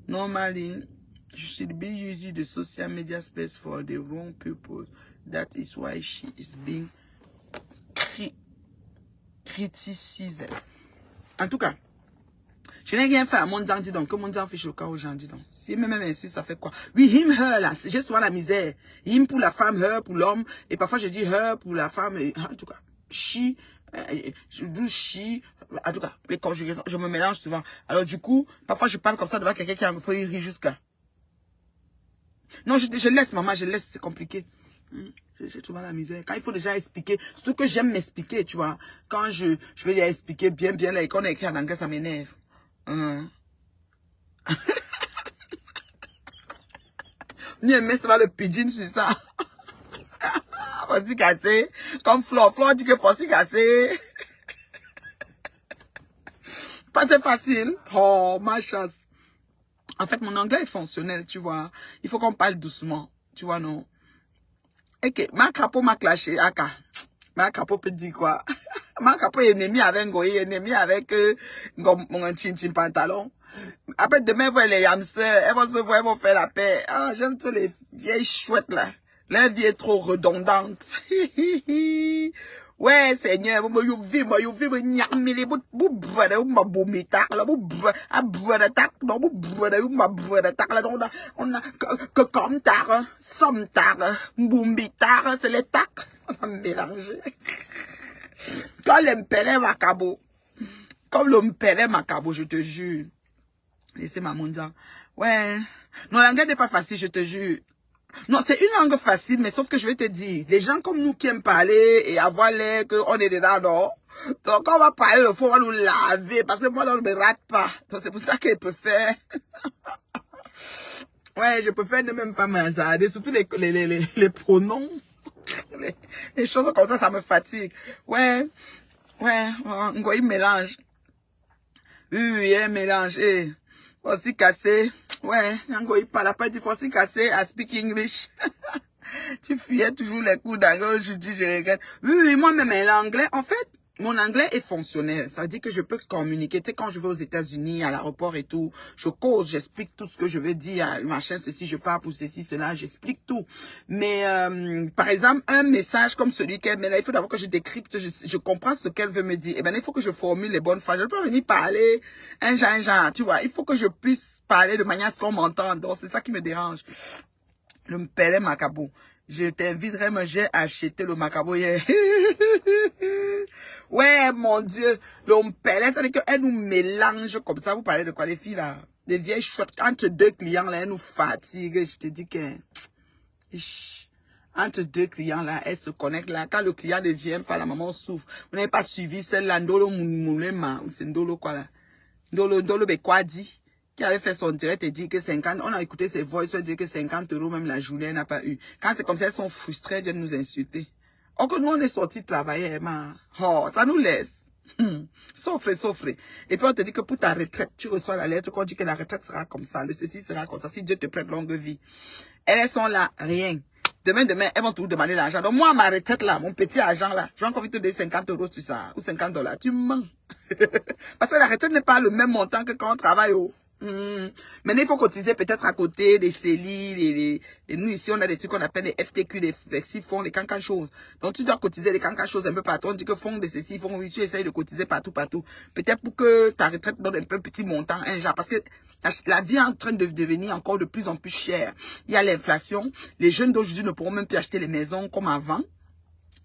Normally, you should be using the social media space for the wrong purpose. That is why she is being criticized. En tout cas, je n'ai rien fait à mon dit donc, que mon dit fiche au cas où j'en dis donc. Si même ainsi, ça fait quoi? Oui, him, her, là, j'ai souvent la misère. Him pour la femme, her pour l'homme. Et parfois, je dis her pour la femme. Et, en tout cas, she, je dis she. En tout cas, les conjugaisons, je me mélange souvent. Alors du coup, parfois, je parle comme ça devant quelqu'un qui a un peu ri jusqu'à. Non, je laisse, maman, je laisse, c'est compliqué. J'ai souvent la misère. Quand il faut déjà expliquer, surtout que j'aime m'expliquer, tu vois. Quand je vais lui expliquer bien, là, et qu'on a écrit en anglais, ça m'énerve. Ni mais ça va le pigeon sur ça. Faut-il casser. Comme Flore dit que faut-il casser. Pas très facile. Oh, ma chance. En fait, mon anglais est fonctionnel, tu vois. Il faut qu'on parle doucement. Tu vois, non? Ok, ma crapaud m'a clashé. Aka. Ma crapaud peut dire quoi? Ma crapaud est ennemi avec Ngoï, ennemi avec mon tintin pantalon. Après, demain, voir les hamsters, elles vont se voir, elles vont faire la paix. Ah, j'aime tous les vieilles chouettes, là. La vie est trop redondante. Ouais, Seigneur, you vive, nyamili, on a, que comme tard, somme tard, boumbi tard, c'est les tac. On a mélangé. Quand l'impélé macabo, comme l'impélé macabo, je te jure. Laissez ma mondiale. Ouais. Non, l'anglais n'est pas facile, je te jure. Non, c'est une langue facile, mais sauf que je vais te dire, les gens comme nous qui aiment parler et avoir l'air qu'on est dedans, non? Donc, quand on va parler, il faut nous laver, parce que moi, on ne me rate pas. Donc, c'est pour ça qu'elle peut faire. Ouais, je préfère ne même pas m'hazarder, surtout les pronoms. Les choses comme ça me fatigue. Ouais, il mélange. Oui, il mélange. Aussi cassé. Ouais, il parle pas dit aussi cassé, I speak English. Tu fuyais toujours les coups d'anglais, je dis, je regrette. Oui, moi-même, l'anglais, en fait, Mon anglais est fonctionnel. Ça veut dire que je peux communiquer. Tu sais, quand je vais aux États-Unis, à l'aéroport et tout, je cause, j'explique tout ce que je veux dire. Machin, ceci, je parle pour ceci, cela, j'explique tout. Mais, par exemple, un message comme celui qu'elle met là, il faut d'abord que je décrypte, je comprends ce qu'elle veut me dire. Eh ben, il faut que je formule les bonnes phrases. Je peux pas venir parler un genre, tu vois. Il faut que je puisse parler de manière à ce qu'on m'entende. Donc, c'est ça qui me dérange. Le Mpele Macabo. Je t'inviterai, mais j'ai acheté le Macabo hier. Ouais, mon Dieu. Le Mpele, c'est-à-dire qu'elle nous mélange comme ça. Vous parlez de quoi, les filles, là? Des vieilles chouettes. Entre deux clients, là, elles nous fatiguent. Je te dis que... Entre deux clients, là, elles se connectent, là. Quand le client ne vient pas, la maman souffre. Vous n'avez pas suivi celle-là, Ndolo Moulema. C'est Ndolo, quoi, là? Ndolo Bekwadi, qui avait fait son direct et dit que 50, on a écouté ses voix, elle dit que 50 €, même la journée, elle n'a pas eu. Quand c'est comme ça, elles sont frustrées, elles viennent nous insulter. Or que nous, on est sortis travailler, man. Oh, ça nous laisse. Souffrez. Et puis on te dit que pour ta retraite, tu reçois la lettre qu'on dit que la retraite sera comme ça, le ceci sera comme ça, si Dieu te prête longue vie. Elles sont là, rien. Demain, elles vont tout demander l'argent. Donc moi, ma retraite là, mon petit argent là, je vais encore vite te donner 50 € sur ça, ou 50 $. Tu mens. Parce que la retraite n'est pas le même montant que quand on travaille au... Maintenant, il faut cotiser peut-être à côté des CELI, nous ici, on a des trucs qu'on appelle des FTQ, des flexi-fonds, des cancan choses. Donc, tu dois cotiser les cancan choses un peu partout. On dit que fonds de ceci, fonds, oui, tu essayes de cotiser partout. Peut-être pour que ta retraite donne un peu petit montant, un genre. Parce que la vie est en train de devenir encore de plus en plus chère. Il y a l'inflation. Les jeunes d'aujourd'hui ne pourront même plus acheter les maisons comme avant.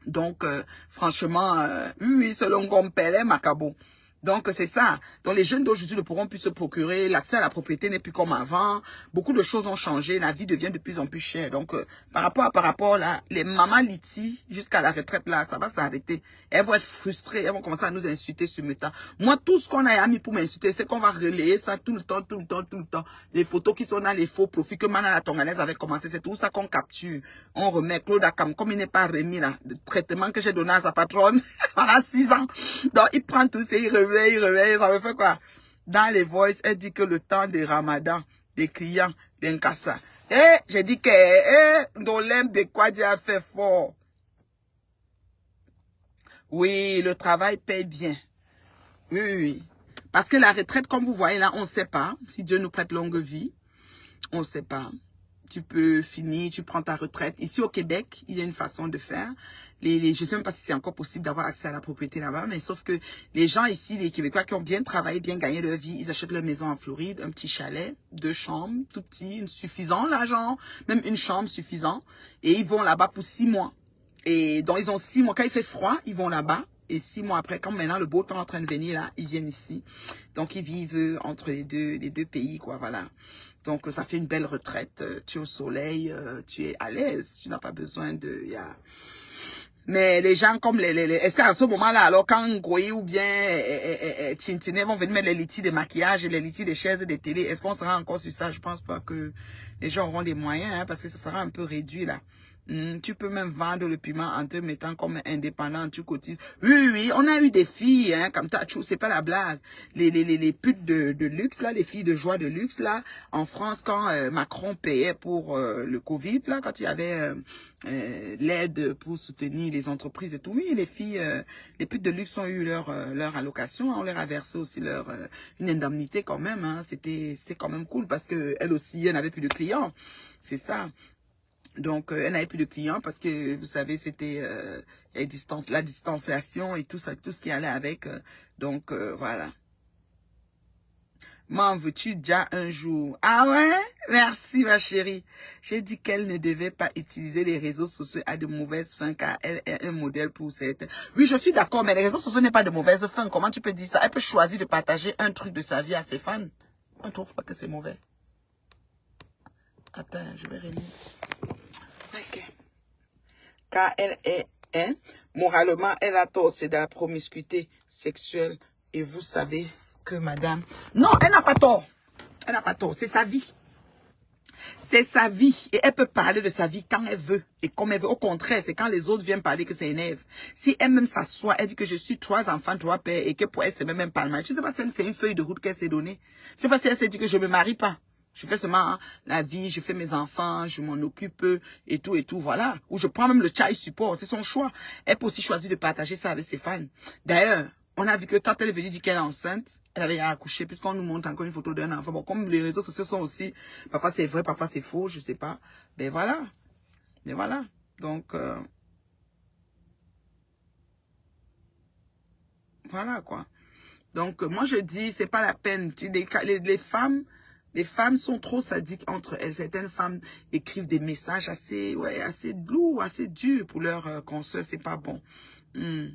Donc, franchement, oui, selon Gompele, Macabo. Donc, c'est ça. Donc, les jeunes d'aujourd'hui ne pourront plus se procurer. L'accès à la propriété n'est plus comme avant. Beaucoup de choses ont changé. La vie devient de plus en plus chère. Donc, par rapport, là, les mamans liti, jusqu'à la retraite, là, ça va s'arrêter. Elles vont être frustrées. Elles vont commencer à nous insulter sur le temps. Moi, tout ce qu'on a mis pour m'insulter, c'est qu'on va relayer ça tout le temps. Les photos qui sont dans les faux profils que Mana la Tonganaise avait commencé, c'est tout ça qu'on capture. On remet Claude Akam, comme il n'est pas remis, là, le traitement que j'ai donné à sa patronne pendant 6 ans. Donc, il prend tout ça, il réveille, ça me fait quoi? Dans les voices, elle dit que le temps de Ramadan, des clients, d'un cassa. J'ai dit que, Dolem de Kwadi a fait fort. Oui, le travail paye bien. Oui. Parce que la retraite, comme vous voyez là, on ne sait pas. Si Dieu nous prête longue vie, on ne sait pas. Tu peux finir, tu prends ta retraite. Ici au Québec, il y a une façon de faire. Je ne sais même pas si c'est encore possible d'avoir accès à la propriété là-bas, mais sauf que les gens ici, les Québécois qui ont bien travaillé, bien gagné leur vie, ils achètent leur maison en Floride, un petit chalet, 2 chambres, tout petit, suffisant l'argent, même une chambre suffisant, et ils vont là-bas pour 6 mois. Et donc ils ont 6 mois, quand il fait froid, ils vont là-bas. Et 6 mois après, quand maintenant le beau temps est en train de venir là, ils viennent ici. Donc ils vivent entre les deux pays, quoi, voilà. Donc ça fait une belle retraite. Tu es au soleil, tu es à l'aise, tu n'as pas besoin de... Mais les gens comme est-ce qu'à ce moment-là, alors quand Ngoyi ou bien Tintinet vont venir mettre les litiges de maquillage et les litiges des chaises et des télés, est-ce qu'on sera encore sur ça? Je pense pas que les gens auront les moyens, hein, parce que ça sera un peu réduit là. Tu peux même vendre le piment en te mettant comme indépendant, tu cotises. Oui, on a eu des filles, hein, comme ça, c'est pas la blague. Les putes de luxe, là, les filles de joie de luxe, là, en France, quand Macron payait pour le Covid, là, quand il y avait l'aide pour soutenir les entreprises et tout, oui, les filles, les putes de luxe ont eu leur allocation, on leur a versé aussi une indemnité quand même, hein, c'était quand même cool parce que elle aussi, elle n'avait plus de clients, c'est ça. Donc, elle n'avait plus de clients parce que, vous savez, c'était la distanciation et tout ça, tout ce qui allait avec. Donc, voilà. M'en veux-tu déjà un jour? Ah ouais? Merci, ma chérie. J'ai dit qu'elle ne devait pas utiliser les réseaux sociaux à de mauvaises fins car elle est un modèle pour certains. Oui, je suis d'accord, mais les réseaux sociaux n'est pas de mauvaise fin. Comment tu peux dire ça? Elle peut choisir de partager un truc de sa vie à ses fans. On ne trouve pas que c'est mauvais. Attends, je vais relire. Ok. Car elle est, moralement, elle a tort, c'est de la promiscuité sexuelle. Et vous savez que madame... Non, elle n'a pas tort. Elle n'a pas tort, c'est sa vie. C'est sa vie. Et elle peut parler de sa vie quand elle veut. Et comme elle veut. Au contraire, c'est quand les autres viennent parler que c'est énerve. Si elle-même s'assoit, elle dit que je suis 3 enfants, 3 pères. Et que pour elle, c'est même pas le mal. Je ne sais pas si c'est une feuille de route qu'elle s'est donnée. Je ne sais pas si elle s'est dit que je ne me marie pas. Je fais seulement hein, la vie, je fais mes enfants, je m'en occupe et tout, voilà. Ou je prends même le child support, c'est son choix. Elle peut aussi choisir de partager ça avec ses fans. D'ailleurs, on a vu que quand elle est venue dire qu'elle est enceinte, elle avait accouché, puisqu'on nous montre encore une photo d'un enfant. Bon, comme les réseaux sociaux sont aussi, parfois c'est vrai, parfois c'est faux, je sais pas. Ben voilà. Mais voilà. Donc, voilà quoi. Donc, moi je dis, c'est pas la peine. Les femmes sont trop sadiques entre elles. Certaines femmes écrivent des messages assez, ouais, assez lourds, assez durs pour leur consoeur. C'est pas bon. Hmm.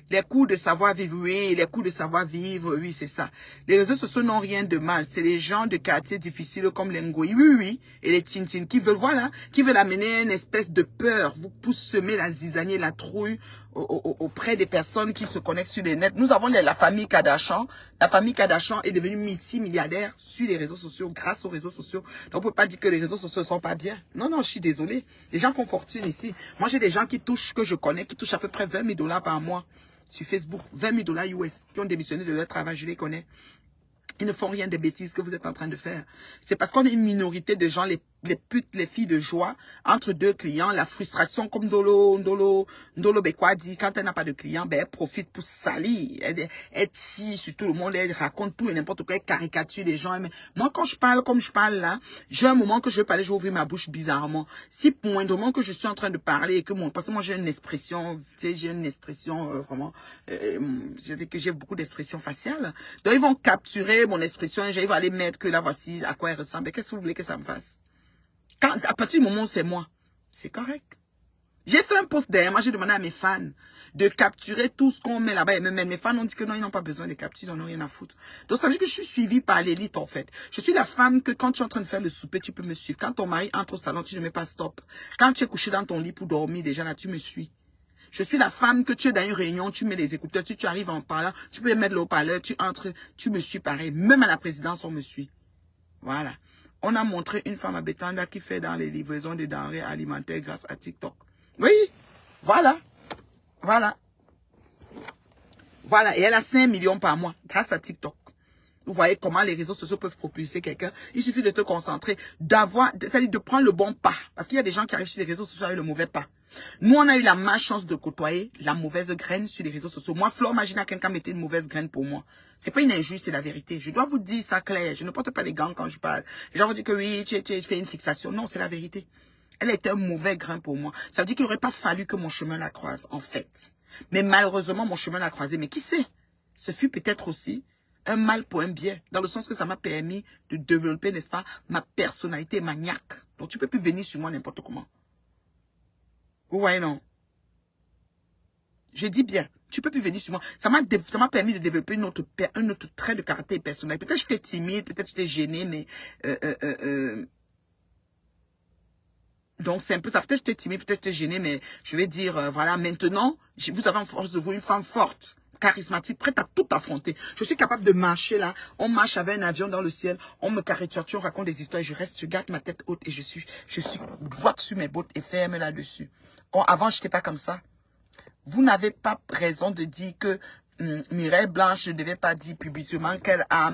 Les cours de savoir-vivre, oui, les cours de savoir-vivre, oui, c'est ça. Les réseaux sociaux n'ont rien de mal. C'est les gens de quartiers difficiles comme les Ngoï, oui, oui, et les Tintines qui veulent, voilà, qui veulent amener une espèce de peur, vous pour semer la zizanie, la trouille auprès des personnes qui se connectent sur les nets. Nous avons la famille Kardashian. La famille Kardashian est devenue multimilliardaire sur les réseaux sociaux, grâce aux réseaux sociaux. Donc, on peut pas dire que les réseaux sociaux ne sont pas bien. Non, non, je suis désolée. Les gens font fortune ici. Moi, j'ai des gens qui touchent, que je connais, qui touchent à peu près 20 000 $ par mois. Sur Facebook, 20 000 $ US, qui ont démissionné de leur travail, je les connais. Ils ne font rien de bêtises que vous êtes en train de faire. C'est parce qu'on est une minorité de gens, les putes, les filles de joie, entre deux clients, la frustration, comme Ndolo Bekwa dit, quand elle n'a pas de clients, ben, elle profite pour salir. Elle tire sur tout le monde, elle raconte tout et n'importe quoi, elle caricature les gens. Mais moi, quand je parle comme je parle là, j'ai un moment que je vais parler, je vais ouvrir ma bouche bizarrement. Si moindrement que je suis en train de parler et que parce que moi j'ai une expression, tu sais, j'ai une expression vraiment, j'ai beaucoup d'expressions faciales. Donc ils vont capturer mon expression, ils vont aller mettre que là voici à quoi elle ressemble. Qu'est-ce que vous voulez que ça me fasse? À partir du moment où c'est moi, c'est correct. J'ai fait un post derrière moi, j'ai demandé à mes fans de capturer tout ce qu'on met là-bas. Et même mes fans ont dit que non, ils n'ont pas besoin de capturer, ils n'en ont rien à foutre. Donc ça veut dire que je suis suivie par l'élite en fait. Je suis la femme que quand tu es en train de faire le souper, tu peux me suivre. Quand ton mari entre au salon, tu ne mets pas stop. Quand tu es couché dans ton lit pour dormir, déjà là, tu me suis. Je suis la femme que tu es dans une réunion, tu mets les écouteurs, tu arrives en parlant, tu peux mettre le haut-parleur, tu entres, tu me suis pareil. Même à la présidence, on me suit. Voilà. On a montré une femme à Betanda qui fait dans les livraisons de denrées alimentaires grâce à TikTok. Oui, voilà. Voilà. Voilà. Et elle a 5 millions par mois grâce à TikTok. Vous voyez comment les réseaux sociaux peuvent propulser quelqu'un. Il suffit de te concentrer, c'est-à-dire de prendre le bon pas. Parce qu'il y a des gens qui arrivent sur les réseaux sociaux avec le mauvais pas. Nous, on a eu la malchance de côtoyer la mauvaise graine sur les réseaux sociaux. Moi, Flore Magina, quelqu'un mettait une mauvaise graine pour moi. C'est pas une injuste, c'est la vérité. Je dois vous dire ça clair. Je ne porte pas les gants quand je parle. Les gens vont dire que oui, tu fais une fixation. Non, c'est la vérité. Elle était un mauvais grain pour moi. Ça veut dire qu'il n'aurait pas fallu que mon chemin la croise, en fait. Mais malheureusement, mon chemin l'a croisé. Mais qui sait? Ce fut peut-être aussi un mal pour un bien. Dans le sens que ça m'a permis de développer, n'est-ce pas, ma personnalité maniaque. Donc, tu peux plus venir sur moi n'importe comment. Vous voyez, non? Je dis bien, tu peux plus venir sur moi. Ça m'a permis de développer un autre trait de caractère personnel. Peut-être que j'étais timide, peut-être que j'étais gênée, mais... donc, c'est un peu ça. Peut-être que j'étais timide, peut-être que j'étais gênée, mais je vais dire, voilà, maintenant, vous avez en force de vous une femme forte, charismatique, prête à tout affronter. Je suis capable de marcher là. On marche avec un avion dans le ciel. On me caricature, on raconte des histoires. Je garde ma tête haute et je suis droite sur mes bottes et ferme là-dessus. Oh, avant, je n'étais pas comme ça. Vous n'avez pas raison de dire que Mireille Blanche ne devait pas dire publiquement qu'elle a...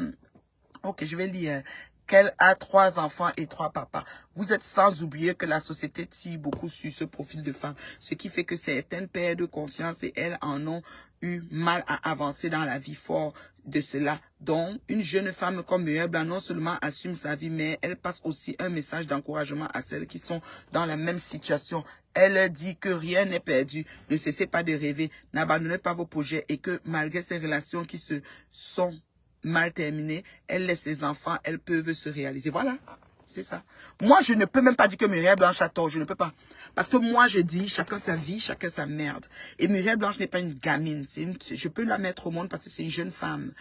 Ok, je vais lire. Qu'elle a 3 enfants et 3 papas. Vous êtes sans oublier que la société tire beaucoup sur ce profil de femme. Ce qui fait que certaines perdent confiance et elles en ont eu mal à avancer dans la vie fort de cela. Donc, une jeune femme comme Mireille Blanc non seulement assume sa vie, mais elle passe aussi un message d'encouragement à celles qui sont dans la même situation. Elle dit que rien n'est perdu. Ne cessez pas de rêver. N'abandonnez pas vos projets et que malgré ces relations qui se sont mal terminées, elle laisse les enfants, elles peuvent se réaliser. Voilà, c'est ça. Moi, je ne peux même pas dire que Mireille Blanche a tort, je ne peux pas. Parce que moi, je dis, chacun sa vie, chacun sa merde. Et Mireille Blanche n'est pas une gamine. Je peux la mettre au monde parce que c'est une jeune femme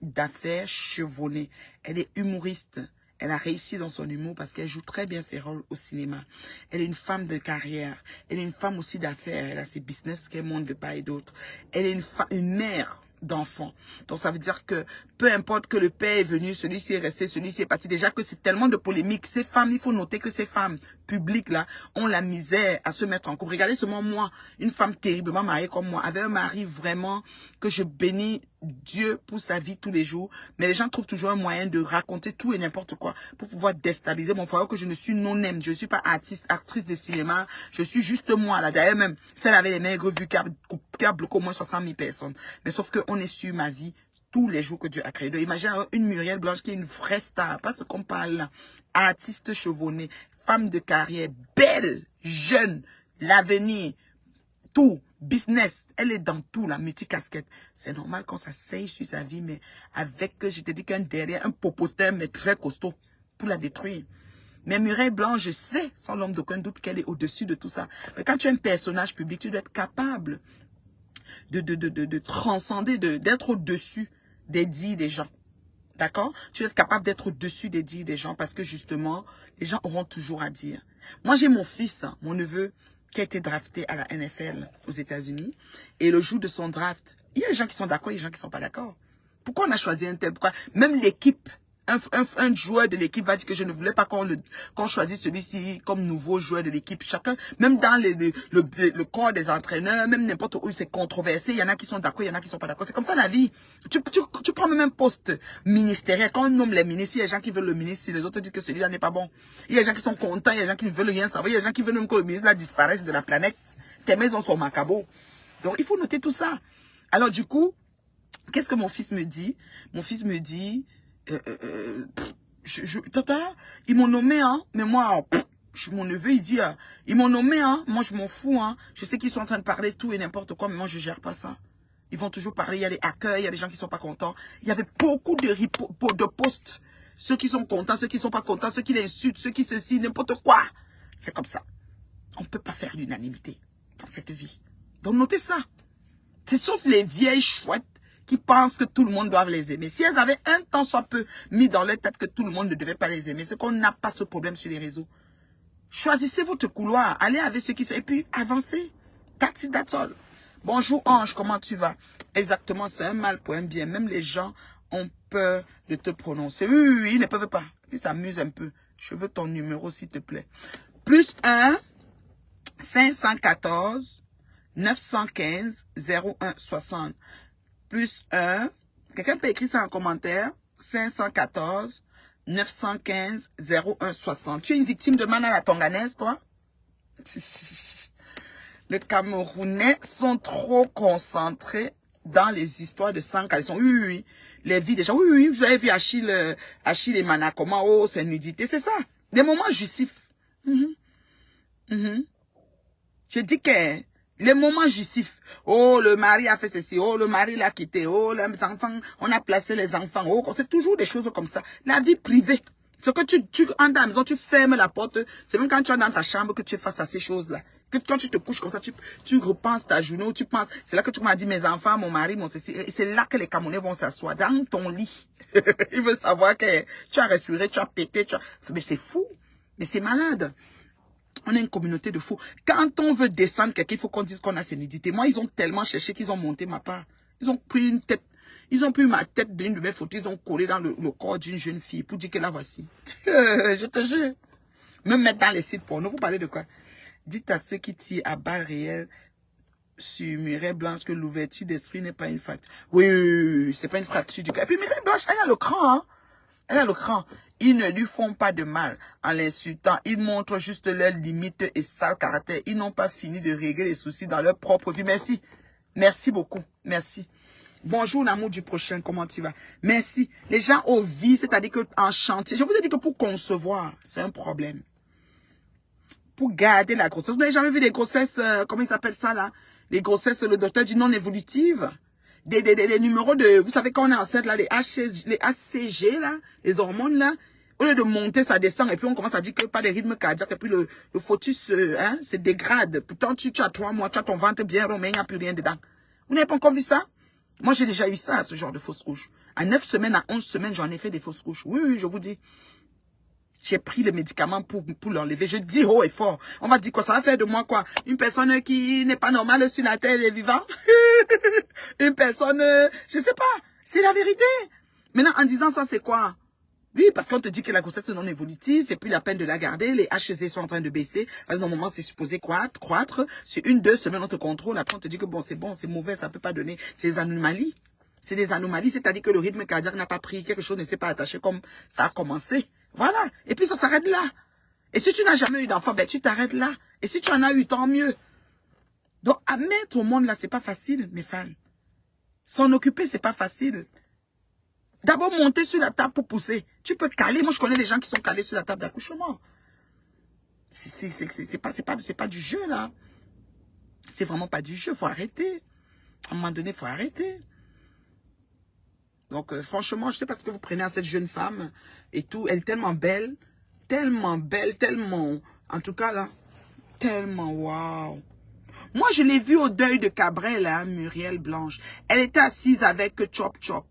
d'affaires chevronnée. Elle est humoriste. Elle a réussi dans son humour parce qu'elle joue très bien ses rôles au cinéma. Elle est une femme de carrière. Elle est une femme aussi d'affaires. Elle a ses business qu'elle monte de part et d'autre. Elle est une mère d'enfants. Donc, ça veut dire que peu importe que le père est venu, celui-ci est resté, celui-ci est parti. Déjà que c'est tellement de polémiques. Ces femmes, il faut noter que ces femmes publiques, là, ont la misère à se mettre en couple. Regardez seulement moi, une femme terriblement mariée comme moi, avec un mari vraiment que je bénis Dieu pour sa vie tous les jours. Mais les gens trouvent toujours un moyen de raconter tout et n'importe quoi pour pouvoir déstabiliser mon foyer, que je ne suis non-aime. Je ne suis pas artiste, actrice de cinéma. Je suis juste moi, là. D'ailleurs, même celle avec les maigres vues qui a bloqué au moins 60 000 personnes. Mais sauf qu'on est sur ma vie tous les jours que Dieu a créé. Donc, imagine une Muriel Blanche qui est une vraie star, pas ce qu'on parle là. Artiste chevronnée, femme de carrière, belle, jeune, l'avenir, tout, business, elle est dans tout, la multicasquette. C'est normal qu'on s'asseye sur sa vie, mais avec, je te dis qu'un derrière, un popotin, mais très costaud, pour la détruire. Mais Muriel Blanche, je sais, sans l'homme d'aucun doute, qu'elle est au-dessus de tout ça. Mais quand tu es un personnage public, tu dois être capable de transcender, d'être au-dessus des dits des gens. D'accord? Tu dois être capable d'être au-dessus des dits des gens parce que justement, les gens auront toujours à dire. Moi, j'ai mon fils, mon neveu, qui a été drafté à la NFL aux États-Unis. Et le jour de son draft, il y a des gens qui sont d'accord et des gens qui ne sont pas d'accord. Pourquoi on a choisi un tel? Pourquoi? Même l'équipe, un joueur de l'équipe va dire que je ne voulais pas qu'on choisisse celui-ci comme nouveau joueur de l'équipe. Chacun, même dans le corps des entraîneurs, même n'importe où c'est controversé, il y en a qui sont d'accord, il y en a qui ne sont pas d'accord. C'est comme ça la vie. Tu prends même un poste ministériel. Quand on nomme les ministres, il y a des gens qui veulent le ministre, les autres disent que celui-là n'est pas bon. Il y a des gens qui sont contents, il y a des gens qui ne veulent rien savoir, il y a des gens qui veulent même que le ministre là disparaisse de la planète. Tes maisons sont macabres. Donc il faut noter tout ça. Alors du coup, qu'est-ce que mon fils me dit? Mon fils me dit... Tata, ils m'ont nommé, hein, mais moi, mon neveu, il dit, ils m'ont nommé, hein, moi je m'en fous, hein, je sais qu'ils sont en train de parler tout et n'importe quoi, mais moi je gère pas ça. Ils vont toujours parler, il y a des hackers, il y a des gens qui sont pas contents. Il y avait beaucoup de posts, ceux qui sont contents, ceux qui sont pas contents, ceux qui l'insultent, ceux qui ceci, n'importe quoi. C'est comme ça. On peut pas faire l'unanimité dans cette vie. Donc notez ça. C'est sauf les vieilles chouettes qui pensent que tout le monde doit les aimer. Si elles avaient un temps soit peu mis dans leur tête que tout le monde ne devait pas les aimer, c'est qu'on n'a pas ce problème sur les réseaux. Choisissez votre couloir, allez avec ceux qui sont, et puis avancez. That's it, that's all. Bonjour Ange, comment tu vas? Exactement, c'est un mal pour un bien. Même les gens ont peur de te prononcer. Oui, ils ne peuvent pas. Ils s'amusent un peu. Je veux ton numéro, s'il te plaît. Plus 1 514 915 01 60. Plus 1, quelqu'un peut écrire ça en commentaire, 514 915 01 60. Tu es une victime de mal à la tonganaise, toi? Les Camerounais sont trop concentrés dans les histoires de sang caleçon. Oui. Les vies des gens. Oui. Vous avez vu Achille et Mana, comment, oh, c'est nudité. C'est ça. Des moments justifs. Je dis que les moments justifs. Oh, le mari a fait ceci. Oh, le mari l'a quitté. Oh, les enfants, on a placé les enfants. Oh, c'est toujours des choses comme ça. La vie privée. Ce que tu entres à la maison, tu fermes la porte. C'est même quand tu es dans ta chambre que tu es face à ces choses-là. Que quand tu te couches comme ça, tu repenses ta journée, tu penses. C'est là que tu m'as dit, mes enfants, mon mari, mon ceci. Et c'est là que les Camerounais vont s'asseoir, dans ton lit. Ils veulent savoir que tu as respiré, tu as pété, Mais c'est fou. Mais c'est malade. On est une communauté de fous. Quand on veut descendre quelqu'un, il faut qu'on dise qu'on a ses nudités. Moi, ils ont tellement cherché qu'ils ont monté ma part. Ils ont pris une tête. Ils ont pris ma tête d'une de mes photos. Ils ont collé dans le corps d'une jeune fille pour dire que la voici. Je te jure. Même mettre dans les sites porno. Vous parlez de quoi? Dites à ceux qui tirent à balles réelles sur Muriel Blanche que l'ouverture d'esprit n'est pas une fracture. Oui, c'est pas une fracture du cœur. Et puis Muriel Blanche, elle a le cran, hein. Elle a le cran. Ils ne lui font pas de mal en l'insultant. Ils montrent juste leurs limites et sale caractère. Ils n'ont pas fini de régler les soucis dans leur propre vie. Merci. Merci beaucoup. Merci. Bonjour l'amour du prochain. Comment tu vas? Merci. Les gens au vie, c'est-à-dire qu'en chantier. Je vous ai dit que pour concevoir, c'est un problème. Pour garder la grossesse. Vous n'avez jamais vu les grossesses, comment ils s'appellent ça là? Les grossesses, le docteur dit non évolutives. Des numéros de, vous savez quand on est enceinte là, les ACG là, les hormones là, au lieu de monter, ça descend et puis on commence à dire que pas des rythmes cardiaques et puis le fœtus se dégrade. Pourtant tu as 3 mois, tu as ton ventre bien rond mais il n'y a plus rien dedans. Vous n'avez pas encore vu ça? Moi j'ai déjà eu ça, ce genre de fausse couche. À 9 semaines, à 11 semaines, j'en ai fait des fausses couches. Oui, je vous dis. J'ai pris le médicament pour l'enlever. Je dis haut et fort. On va dire quoi? Ça va faire de moi quoi? Une personne qui n'est pas normale sur la terre des vivants? Une personne, je sais pas. C'est la vérité. Maintenant, en disant ça, c'est quoi? Oui, parce qu'on te dit que la grossesse est non évolutive, c'est plus la peine de la garder, les HCG sont en train de baisser, parce que normalement c'est supposé croître, sur 1-2 semaines on te contrôle, après on te dit que bon, c'est mauvais, ça peut pas donner, c'est des anomalies. C'est des anomalies, c'est-à-dire que le rythme cardiaque n'a pas pris, quelque chose ne s'est pas attaché comme ça a commencé. Voilà, et puis ça s'arrête là. Et si tu n'as jamais eu d'enfant, ben tu t'arrêtes là. Et si tu en as eu, tant mieux. Donc, à mettre au monde là, c'est pas facile, mes fans. S'en occuper, c'est pas facile. D'abord, monter sur la table pour pousser. Tu peux caler. Moi, je connais des gens qui sont calés sur la table d'accouchement. C'est pas du jeu, là. C'est vraiment pas du jeu. Faut arrêter. À un moment donné, faut arrêter. Donc, franchement, je sais pas ce que vous prenez à cette jeune femme et tout. Elle est tellement belle. Tellement belle, tellement... En tout cas, là, tellement waouh. Moi, je l'ai vue au deuil de Cabrel, là, Muriel Blanche. Elle était assise avec Chop Chop.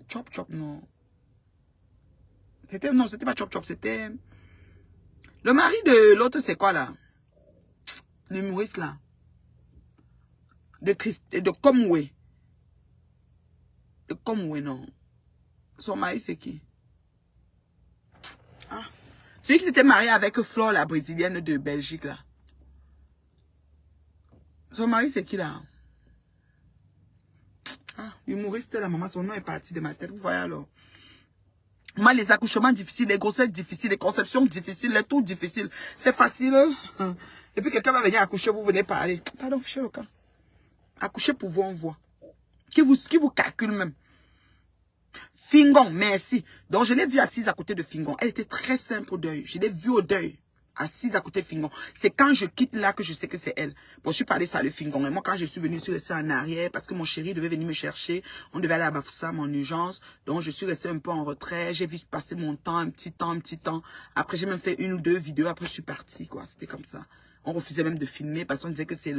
Chop Chop, non. Non, c'était pas Chop Chop, c'était... Le mari de l'autre, c'est quoi, là? L'humoriste, là. De Comway. De Comway, non. Son mari, c'est qui? Ah. Celui qui s'était marié avec Flore, la brésilienne de Belgique, là. Son mari, c'est qui, là? Ah, humoriste, la maman, son nom est parti de ma tête. Vous voyez, alors? Moi, les accouchements difficiles, les grossesses difficiles, les conceptions difficiles, les tours difficiles. C'est facile. Et puis quelqu'un va venir accoucher, vous venez parler. Pardon, fichez le cas. Accoucher pour vous, on voit. Qui vous calcule même. Fingon, merci. Donc, je l'ai vue assise à côté de Fingon. Elle était très simple au deuil. Je l'ai vue au deuil. Assise à côté de Fingon. C'est quand je quitte là que je sais que c'est elle. Bon, je suis parlé ça le Fingon. Et moi, quand je suis venue, je suis restée en arrière parce que mon chéri devait venir me chercher. On devait aller à Bafoussam en urgence. Donc, je suis restée un peu en retrait. J'ai vu passer mon temps, un petit temps. Après, j'ai même fait 1 ou 2 vidéos. Après, je suis partie, quoi. C'était comme ça. On refusait même de filmer parce qu'on disait que c'est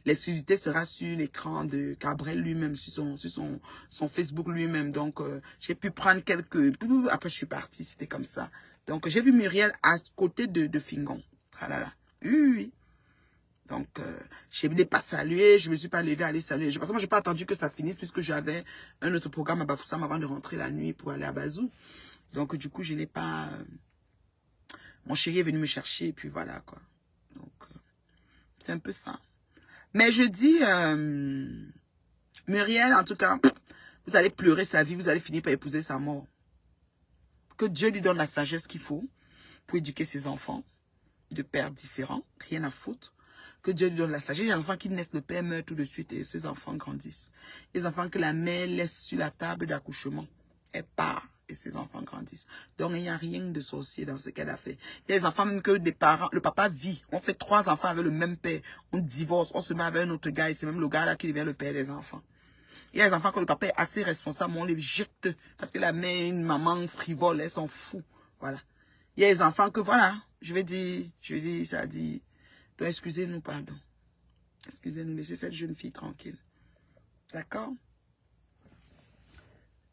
l'exclusivité sera sur l'écran de Cabrel lui-même, sur son Facebook lui-même. Donc, j'ai pu prendre quelques... Après, je suis partie. C'était comme ça. Donc, j'ai vu Muriel à côté de Fingon. Tralala. Oui. Donc, je ne l'ai pas salué. Je ne me suis pas levée à aller saluer. Parce que moi, je n'ai pas attendu que ça finisse puisque j'avais un autre programme à Bafoussam avant de rentrer la nuit pour aller à Bazou. Donc, du coup, je n'ai pas... Mon chéri est venu me chercher et puis voilà, quoi. Donc, c'est un peu ça. Mais je dis, Muriel, en tout cas, vous allez pleurer sa vie. Vous allez finir par épouser sa mort. Que Dieu lui donne la sagesse qu'il faut pour éduquer ses enfants de pères différents, rien à foutre. Que Dieu lui donne la sagesse. Il y a des enfants qui naissent, le père meurt tout de suite et ses enfants grandissent. Il y a des enfants que la mère laisse sur la table d'accouchement. Elle part et ses enfants grandissent. Donc il n'y a rien de sorcier dans ce qu'elle a fait. Il y a des enfants même que des parents, le papa vit. On fait 3 enfants avec le même père. On divorce, on se met avec un autre gars et c'est même le gars là qui devient le père des enfants. Il y a des enfants que le papa est assez responsable, on les jette parce que la mère est une maman frivole, elle s'en fout. Voilà. Il y a des enfants que, voilà, je vais dire, ça dit, donc excusez-nous, pardon. Excusez-nous, laissez cette jeune fille tranquille. D'accord?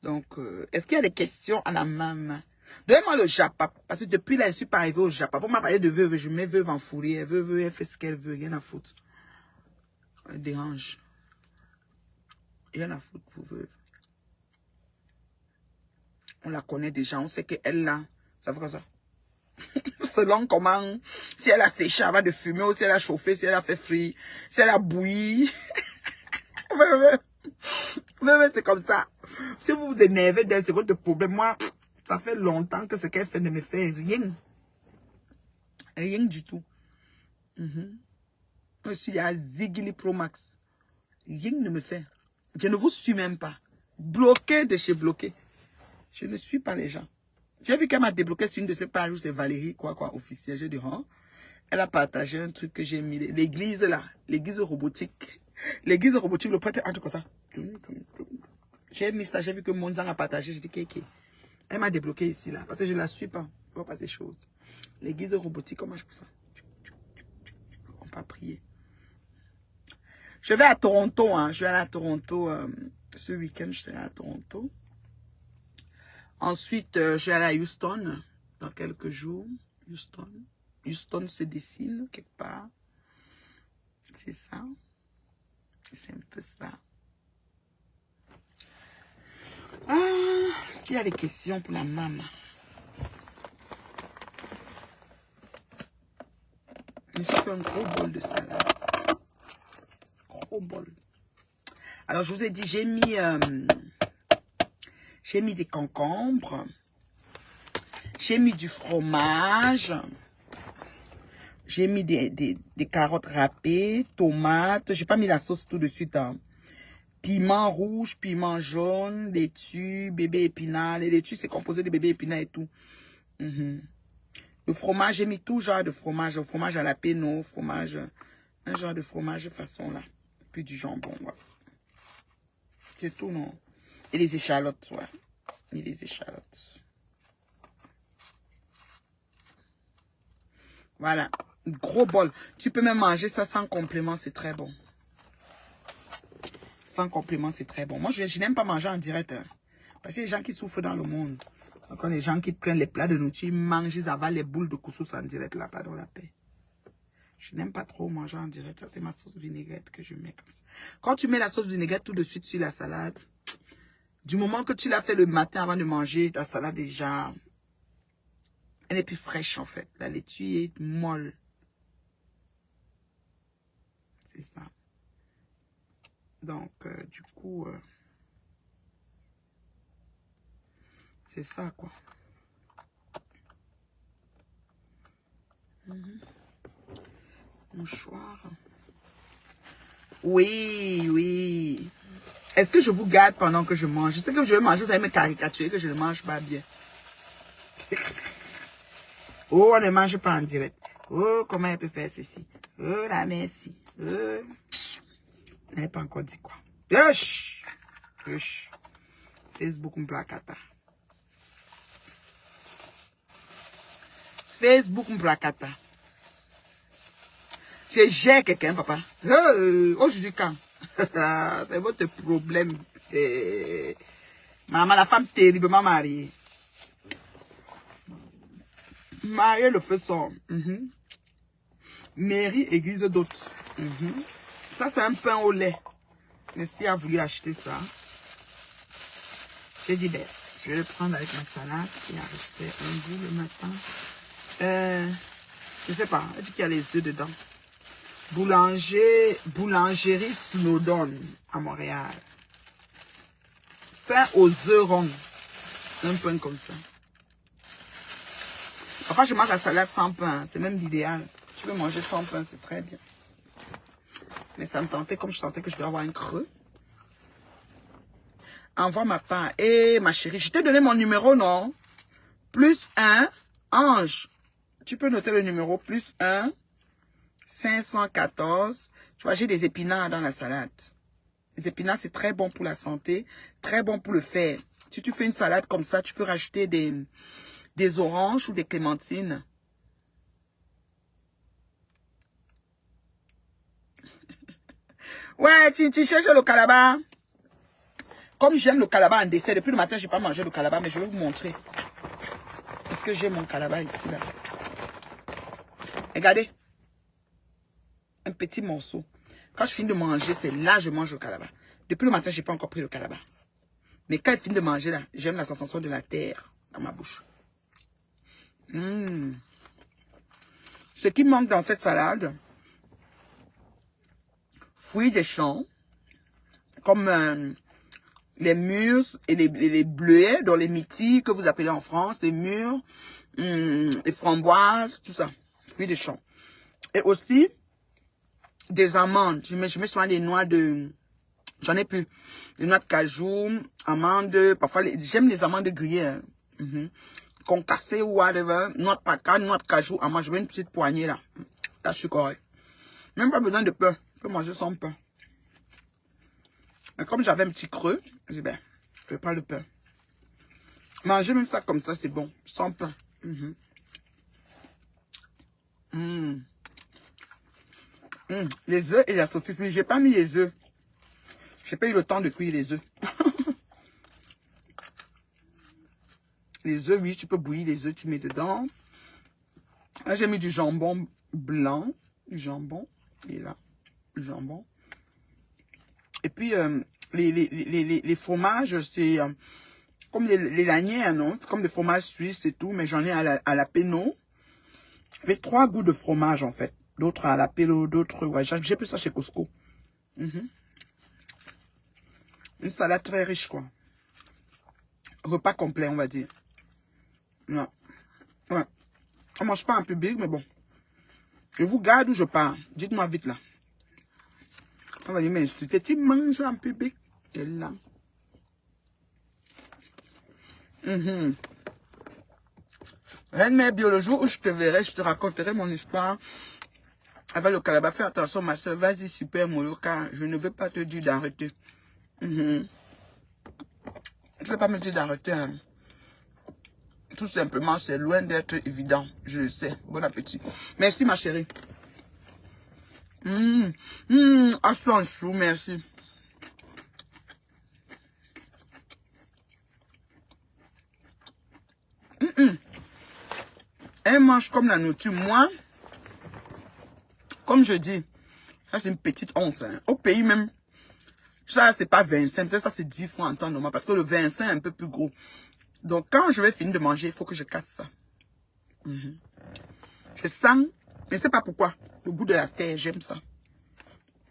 Donc, est-ce qu'il y a des questions à la maman? Donnez-moi le Japa, parce que depuis là, je ne suis pas arrivée au Japa. Pour m'a parlé de veuve, je mets veuve en fourrière. Elle fait ce qu'elle veut, rien à foutre. Elle dérange. Rien à foutre pour veuve. On la connaît déjà, on sait qu'elle là, ça fait comme ça. Selon comment, si elle a séché avant de fumer, ou si elle a chauffé, si elle a fait frire, si elle a bouilli. C'est comme ça. Si vous vous énervez d'elle, c'est votre problème. Moi, ça fait longtemps que ce qu'elle fait ne me fait rien. Rien du tout. Je suis à Zigili Pro Max. Rien ne me fait. Je ne vous suis même pas. Bloqué de chez bloqué. Je ne suis pas les gens. J'ai vu qu'elle m'a débloqué sur une de ses pages où c'est Valérie, officielle. J'ai dit, hein? Elle a partagé un truc que j'ai mis. L'église là, l'église robotique. L'église robotique, le prêtre entre comme ça. J'ai mis ça, j'ai vu que Monzang a partagé. J'ai dit, Kéké. Elle m'a débloqué ici là, parce que je ne la suis pas. Je ne vois pas ces choses. L'église robotique, comment je fais ça? On va prier. Je vais à Toronto, hein. Je vais aller à Toronto ce week-end. Je serai à Toronto. Ensuite, je vais aller à Houston dans quelques jours. Houston se dessine quelque part. C'est ça. C'est un peu ça. Est-ce qu'il y a des questions pour la maman? Je fais un gros bol de salade. Gros bol. Alors, je vous ai dit, j'ai mis des concombres. J'ai mis du fromage. J'ai mis des carottes râpées, tomates. J'ai pas mis la sauce tout de suite. Hein. Piment rouge, piment jaune, laitue, bébé épinard. Les laitues, c'est composé de bébé épinard et tout. Le fromage, j'ai mis tout genre de fromage. Le fromage à la péno, fromage, un genre de fromage de façon là. Puis du jambon, ouais. C'est tout, non? Et les échalotes, ouais. Et les échalotes. Voilà. Gros bol. Tu peux même manger ça sans complément, c'est très bon. Sans complément, c'est très bon. Moi, je n'aime pas manger en direct. Hein, parce qu'il y a des gens qui souffrent dans le monde. Donc, quand les gens qui prennent les plats de nourriture, ils mangent, ils avalent les boules de couscous en direct là-bas dans la paix. Je n'aime pas trop manger en direct. Ça, c'est ma sauce vinaigrette que je mets comme ça. Quand tu mets la sauce vinaigrette tout de suite sur la salade, du moment que tu l'as fait le matin avant de manger, ta salade déjà, elle est plus fraîche en fait. La laitue est molle. C'est ça. Donc, du coup, c'est ça, quoi. Mouchoir. Oui, oui. Est-ce que je vous garde pendant que je mange? Je sais que je vais manger, vous allez me caricaturer que je ne mange pas bien. Oh, on ne mange pas en direct. Oh, comment elle peut faire ceci? Oh, la merci. Oh. Elle n'a pas encore dit quoi. Yosh! Yosh. Facebook me placata. Facebook me placata. J'ai quelqu'un, papa. Aujourd'hui, quand? C'est votre problème. Maman, la femme terriblement mariée. Mariée, le feu sort. Mairie, église d'autres. Ça, c'est un pain au lait. Merci a voulu acheter ça. J'ai dit, ben, je vais le prendre avec ma salade. Il y a resté un bout le matin. Je sais pas, elle dit qu'il y a les œufs dedans. Boulangerie Snowdon à Montréal. Pain aux œufs ronds. Un pain comme ça. Parfois, je mange la salade sans pain. C'est même l'idéal. Tu peux manger sans pain, c'est très bien. Mais ça me tentait, comme je sentais que je dois avoir un creux. Envoie ma part. Eh, ma chérie, je t'ai donné mon numéro, non? +1, Ange. Tu peux noter le numéro +1, 514. Tu vois, j'ai des épinards dans la salade. Les épinards, c'est très bon pour la santé, très bon pour le fer. Si tu fais une salade comme ça, tu peux rajouter des oranges ou des clémentines. Ouais, tu cherches le calabar. Comme j'aime le calabar en dessert, depuis le matin, je n'ai pas mangé le calabar, mais je vais vous montrer. Parce que j'ai mon calabar ici, là. Regardez. Un petit morceau. Quand je finis de manger, c'est là que je mange le calabar. Depuis le matin, je n'ai pas encore pris le calabar. Mais quand je finis de manger, là, j'aime la sensation de la terre dans ma bouche. Ce qui manque dans cette salade, fruits des champs, comme les mûres et les bleuets, dans les myrtilles que vous appelez en France, les mûres, les framboises, tout ça, fruits des champs. Et aussi, des amandes. Je mets souvent des noix de... J'en ai plus. Des noix de cajou, amandes, parfois, j'aime les amandes grillées. Hein. Concassées ou whatever, noix de paca, noix de cajou, amandes, je mets une petite poignée là. Là, je suis correct. Même pas besoin de pain. Je peux manger sans pain. Mais comme j'avais un petit creux, je dis, ben, je vais pas le pain. Manger même ça comme ça, c'est bon. Sans pain. Les œufs et la saucisse. Mais j'ai pas mis les œufs. J'ai pas eu le temps de cuire les œufs. Les œufs, oui, tu peux bouillir les œufs, tu mets dedans. Là, j'ai mis du jambon blanc. Du jambon. Et là, du jambon. Et puis, les fromages, c'est comme les lanières, non? C'est comme des fromages suisses et tout, mais j'en ai à la péno. Avec 3 goûts de fromage, en fait. D'autres à la péno, d'autres, ouais, j'ai pris ça chez Costco. Une salade très riche, quoi. Repas complet, on va dire. Non. Ouais. On mange pas en public, mais bon. Je vous garde où je pars. Dites-moi vite, là. On va dire, mais tu manges en public. Et là. Reine-mère bio, le jour où je te verrai, je te raconterai mon histoire avec le calabat. Fais attention, ma soeur. Vas-y, super mollo, car je ne veux pas te dire d'arrêter. Je ne vais pas me dire d'arrêter. Hein. Tout simplement, c'est loin d'être évident. Je le sais. Bon appétit. Merci, ma chérie. Ah, son chou, merci. Elle mange comme la nourriture. Moi, comme je dis, ça c'est une petite once. Hein. Au pays même, ça c'est pas 25, peut-être ça c'est 10 fois en temps normal. Parce que le 25 est un peu plus gros. Donc quand je vais finir de manger, il faut que je casse ça. Je sens, je ne sais pas pourquoi, le goût de la terre, j'aime ça.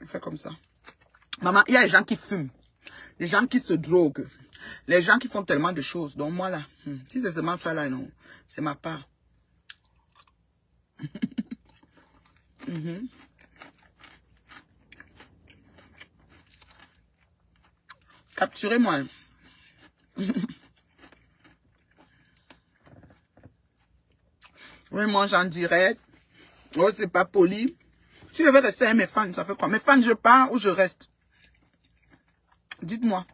Je fais comme ça. Maman, il y a les gens qui fument, les gens qui se droguent, les gens qui font tellement de choses. Donc moi là, si c'est seulement ça là, non, c'est ma part. Capturez-moi. Oui, mange en direct. Oh, c'est pas poli. Si je vais rester avec mes fans, ça fait quoi? Mes fans, je pars ou je reste? Dites-moi.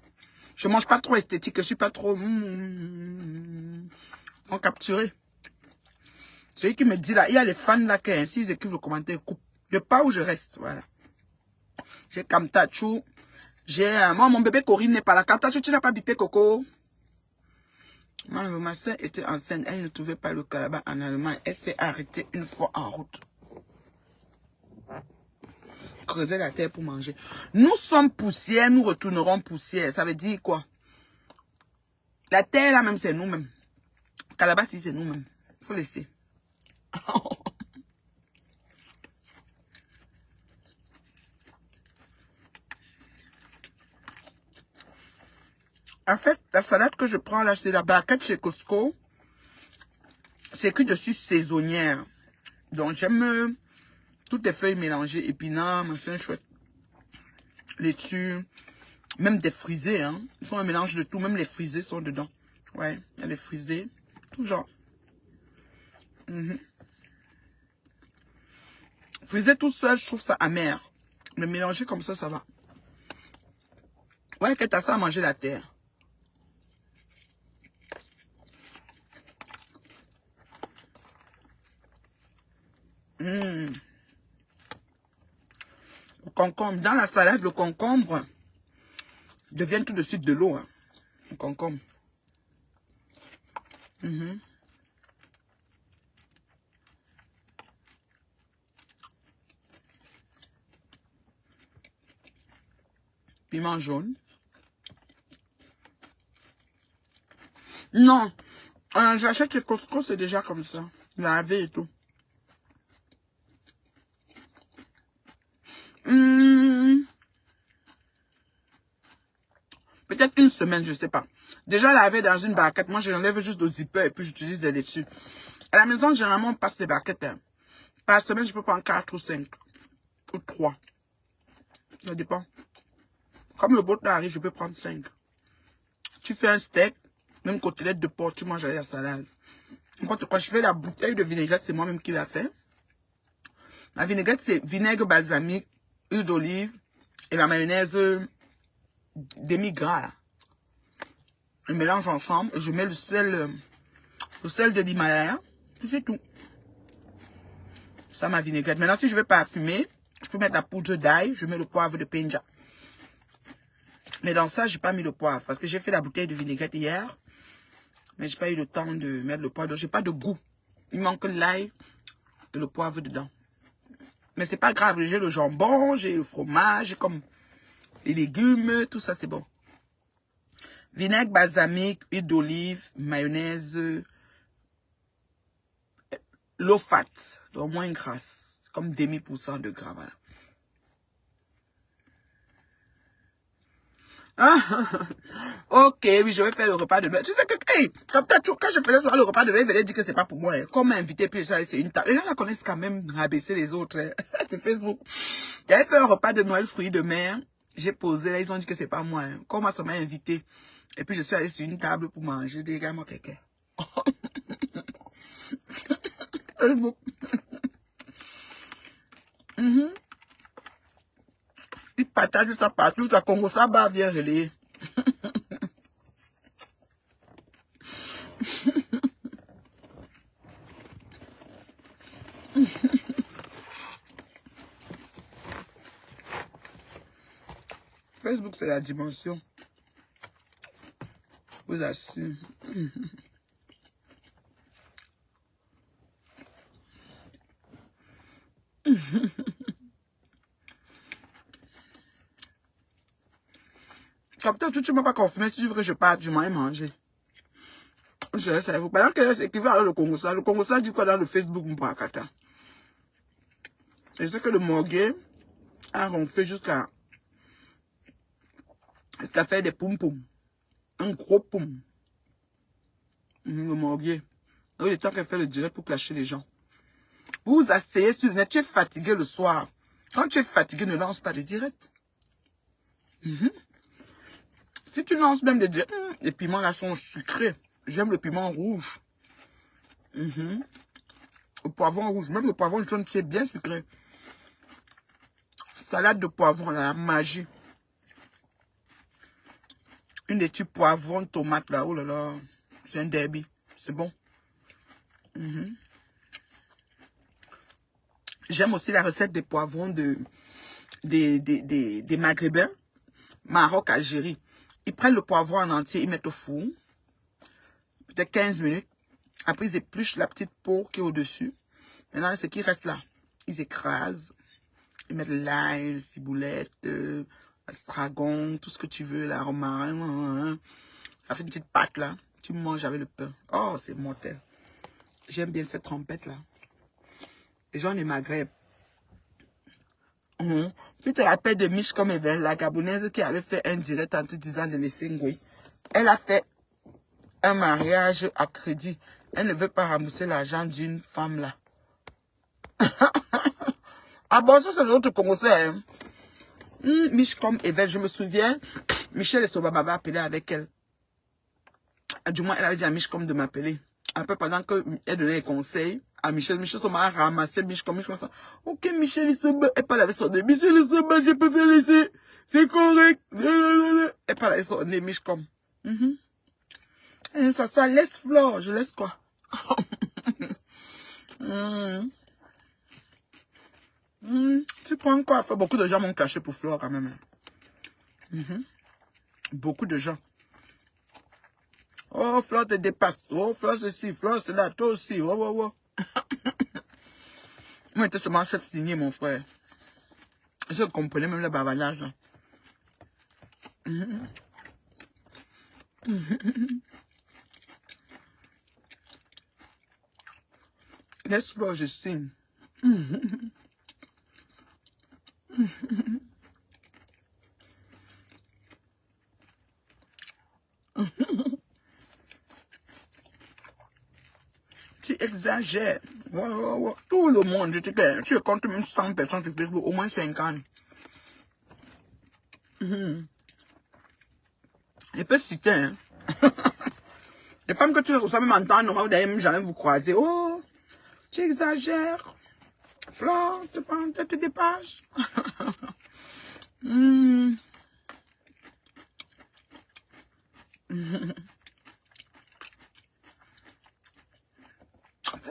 Je mange pas trop esthétique, je suis pas trop... On capturé. Celui qui me dit là, il y a les fans là qui ainsi, ils écrivent le commentaire, coupe. Je pars ou je reste, voilà. J'ai Kamtachou. J'ai... moi, mon bébé Corinne n'est pas là. Kamtachou, tu n'as pas bipé, Coco? Ma soeur était enceinte, elle ne trouvait pas le calabat en Allemagne. Elle s'est arrêtée une fois en route. Creuser la terre pour manger. Nous sommes poussière, nous retournerons poussière. Ça veut dire quoi? La terre là même, c'est nous-mêmes. Calabat, si c'est nous-mêmes. Il faut laisser. En fait, la salade que je prends là, c'est la barquette chez Costco. C'est écrit dessus saisonnière. Donc j'aime toutes les feuilles mélangées, épinards, machin chouette. Laitue, même des frisés. Hein. Ils font un mélange de tout, même les frisés sont dedans. Ouais, il y a les frisés, tout genre. Frisé tout seul, je trouve ça amer. Mais mélanger comme ça, ça va. Ouais, que t'as ça à manger la terre. Le concombre, dans la salade, le concombre devient tout de suite de l'eau. Hein. Le concombre. Piment jaune. Non. J'achète chez Costco, c'est déjà comme ça. Lavé et tout. Peut-être une semaine, je sais pas. Déjà lavé dans une barquette. Moi, je l'enlève juste au zipper et puis j'utilise des laitues. À la maison, généralement, on passe les barquettes. Hein. Par semaine, je peux prendre 4 ou 5. Ou 3. Ça dépend. Comme le bottin arrive, je peux prendre 5. Tu fais un steak, même côtelette de porc, tu manges avec la salade. Quand je fais la bouteille de vinaigrette, c'est moi-même qui l'a fait. La vinaigrette, c'est vinaigre balsamique, huile d'olive et la mayonnaise demi-gras. Je mélange ensemble et je mets le sel de l'Himalaya. C'est tout. Ça, ma vinaigrette. Maintenant, si je veux parfumer, je peux mettre la poudre d'ail, je mets le poivre de Penja. Mais dans ça, je n'ai pas mis le poivre parce que j'ai fait la bouteille de vinaigrette hier. Mais j'ai pas eu le temps de mettre le poivre. Donc, j'ai pas de goût. Il manque l'ail et le poivre dedans. Mais c'est pas grave. J'ai le jambon, j'ai le fromage, j'ai comme les légumes, tout ça, c'est bon. Vinaigre balsamique, huile d'olive, mayonnaise, low fat, donc moins grasse, comme demi% de gras. Voilà. Ah, ok, oui, je vais faire le repas de Noël. Tu sais que, hey, quand je faisais ça, le repas de Noël, ils venaient dire que c'est pas pour moi. Hein. Comme invité, puis ça, c'est une table. Les gens la connaissent quand même, rabaisser les autres. Hein. C'est Facebook. J'avais fait un repas de Noël, fruits de mer. J'ai posé, là, ils ont dit que c'est pas moi. Hein. Comme moi, ça m'a invité. Et puis, je suis allée sur une table pour manger. J'ai dit, regarde-moi quelqu'un. Facebook. Il partage ça partout, ça Congo, ça va bien relayer. Facebook, c'est la dimension. Je vous assure. Comme toi, tu ne m'as pas confirmé si tu veux que je parte, je m'en ai mangé. Je sais, vous. Pendant que c'est équivalent à le Congo, ça. Le Congo, ça dit quoi dans le Facebook Mbrakata? Je sais que le morguet a ronflé jusqu'à faire des poum-poum. Un gros poum. Le morguet. Donc, il est temps qu'elle fait le direct pour clasher les gens. Vous vous asseyez sur le net, tu es fatigué le soir. Quand tu es fatigué, ne lance pas de direct. Si tu lances même des directs, les piments là sont sucrés. J'aime le piment rouge. Le poivron rouge. Même le poivron jaune, c'est bien sucré. Salade de poivron, la magie. Une des tubes poivron, tomate là. Oh là là. C'est un derby. C'est bon. J'aime aussi la recette des poivrons des Maghrébins. Maroc, Algérie. Ils prennent le poivron en entier, ils mettent au four. Peut-être 15 minutes. Après, ils épluchent la petite peau qui est au-dessus. Maintenant, ce qui reste là, ils écrasent. Ils mettent l'ail, le ciboulette, estragon, tout ce que tu veux, la romarin. Ça fait une petite pâte là. Tu manges avec le pain. Oh, c'est mortel. J'aime bien cette trompette là. Les gens du Maghreb. Tu te rappelles de Mich comme Evel, la Gabonaise qui avait fait un direct en te disant de laisser Ngoué. Elle a fait un mariage à crédit. Elle ne veut pas rembourser l'argent d'une femme là. Ah bon, ça c'est l'autre Congolais. Hein? Mich comme Evel, je me souviens, Michel et Sobaba avaient appelé avec elle. Du moins, elle avait dit à Mich comme de m'appeler. Après, pendant qu'elle donnait les conseils à Michel, Michel m'a ramassé Mich comme ok, Michel elle parle avec son nez. Michel je peux te laisser. C'est correct. Elle parle avec son nez, Mich comme. Ça laisse Flore. Je laisse quoi? Tu prends quoi? Beaucoup de gens m'ont caché pour Flore quand même. Beaucoup de gens. Oh, Flore te dépasse. Oh, Flore ceci, Flore cela, toi aussi. Oh. Moi, j'étais seulement chef signé, mon frère. Je comprenais même le bavardage. Laisse Flore, je signe. Tu exagères. Ouais. Tout le monde, je te dis, tu comptes même 100 personnes sur Facebook, au moins 50. Je peux citer, hein. Les femmes que tu reçois même en temps normal, vous n'allez même jamais vous croiser. Oh, tu exagères. Flore, te dépasse.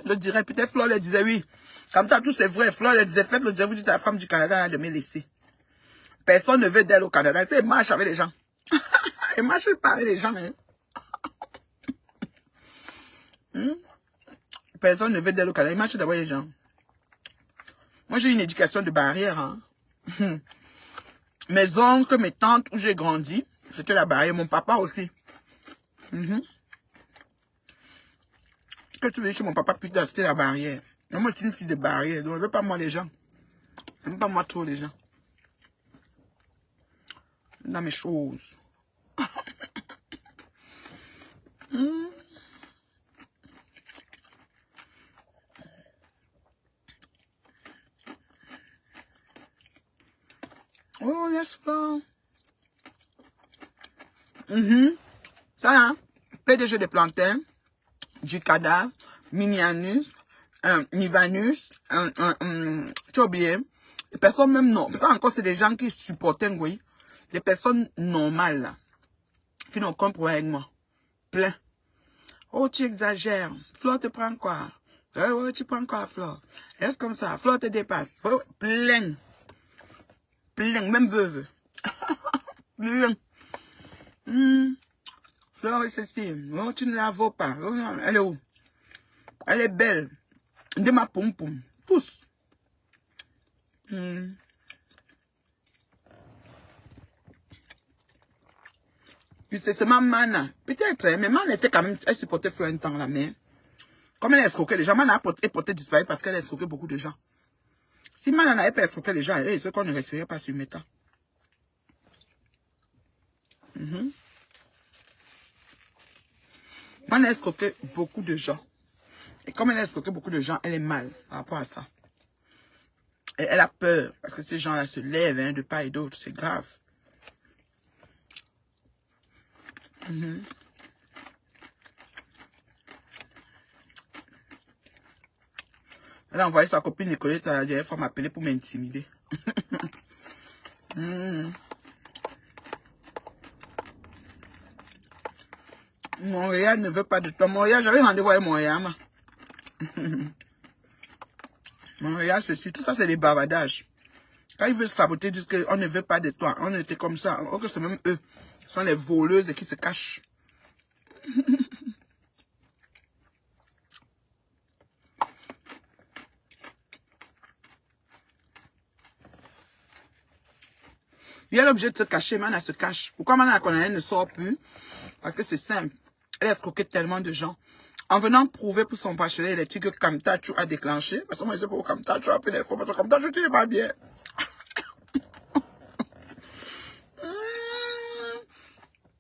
Le dirait, peut-être Flore le disait, oui. Comme ça, tout c'est vrai. Flore le disait, faites le dire, vous dites à la femme du Canada de me laisser. Personne ne veut d'elle au Canada. Elle marche avec les gens. Elle marche pas avec les gens. Hein. Hmm? Personne ne veut d'elle au Canada. Il marche d'abord les gens. Moi, j'ai une éducation de barrière. Hein. Mes oncles, mes tantes, où j'ai grandi, c'était la barrière. Mon papa aussi. Quand tu veux chez mon papa, putain, c'était la barrière. Et moi, je suis une fille de barrière. Donc, je ne veux pas moi les gens. Je ne veux pas moi trop les gens. Dans mes choses. Oh, yes, Flore. Ça, hein? PDG de plantain, du cadavre, Minianus, Nivanus, tu as oublié? Les personnes même non. Parce encore, c'est des gens qui supportent, oui. Les personnes normales, là, qui n'ont aucun problème avec moi. Plein. Oh, tu exagères. Flore te prend quoi? Ouais, tu prends quoi, Flore? Est-ce comme ça? Flore te dépasse. Ouais, plein. Plein, même veuve. Plein. Flore est ceci. Oh, tu ne la vaux pas. Oh, elle est où? Elle est belle. De ma poum poum. Tous. Puis c'est seulement Mana. Peut-être, mais Mana était quand même. Elle supportait Flore un temps là, mais. Comme elle a escroqué les gens, Mana a porté disparu parce qu'elle a escroqué beaucoup de gens. Si Mana n'avait pas escroqué les gens, c'est qu'on ne resterait pas sur Meta. Mana a escroqué beaucoup de gens. Et comme elle a escroqué beaucoup de gens, elle est mal par rapport à ça. Et elle a peur. Parce que ces gens-là se lèvent hein, de part et d'autre. C'est grave. Elle a envoyé sa copine Nicolette la dernière fois m'appeler pour m'intimider. Montréal ne veut pas de toi. Montréal, j'avais rendez-vous avec Montréal. Montréal, ceci, tout ça, c'est des bavardages. Quand ils veulent saboter, ils disent qu'on ne veut pas de toi. On était comme ça. Or que c'est même eux. Ce sont les voleuses qui se cachent. Il y a l'objet de se cacher, Mana se cache. Pourquoi Mana Konane ne sort plus? Parce que c'est simple. Elle a escroqué tellement de gens. En venant prouver pour son bachelor électrique que Kamtachu a déclenché. Parce que moi, je sais pas où Kamtachu a pris les faux. Parce que Kamtachu, tu n'es pas bien.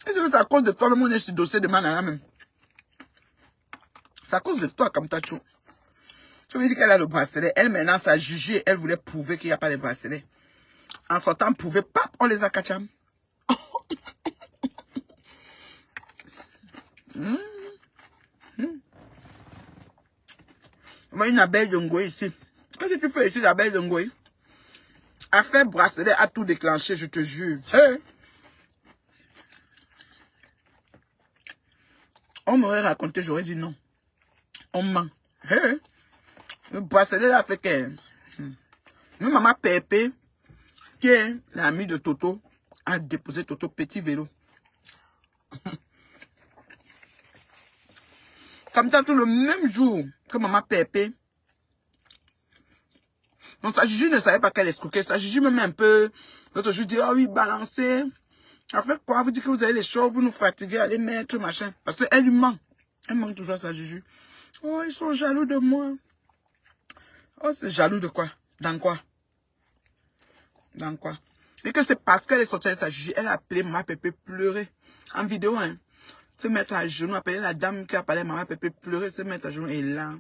Et c'est à cause de toi, le monde est sur le dossier de Mana même. C'est à cause de toi, Kamtachu. Tu me dis qu'elle a le bracelet. Elle, maintenant, ça a jugé. Elle voulait prouver qu'il n'y a pas de bracelet. En sortant, prouver, pap, on les a cachés. Moi, une abeille de Ngoï ici. Qu'est-ce que tu fais ici, l'abeille de Ngoï? A fait bracelet, a tout déclenché, je te jure. Hey. On m'aurait raconté, j'aurais dit non. On ment. Hey. Le bracelet là fait que... Même maman Pépé, qui est l'amie de Toto, a déposé Toto petit vélo. Comme ça, tout le même jour que maman Pépé. Donc, sa Juju ne savait pas qu'elle escroquait. Sa Juju même un peu. L'autre jour, dit, ah oui, balancez. En fait, quoi, vous dites que vous avez les choses, vous nous fatiguez, allez mettre, machin. Parce qu'elle lui ment. Elle manque toujours à sa Juju. Oh, ils sont jaloux de moi. Oh, c'est jaloux de quoi? Dans quoi? Dans quoi? Et que c'est parce qu'elle est sortie avec sa Juju, elle a appelé maman Pépé pleurer. En vidéo, hein. Se mettre à genoux, appeler la dame qui a parlé à maman Pépé pleurer, se mettre à genoux et là.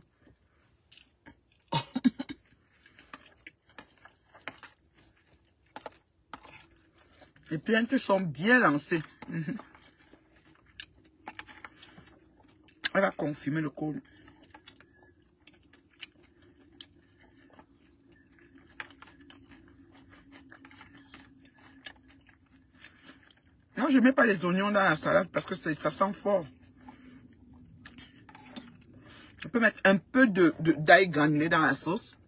Les plaintes sont bien lancées. Elle va confirmer le code. Non, je ne mets pas les oignons dans la salade parce que ça sent fort. Je peux mettre un peu d'ail granulé dans la sauce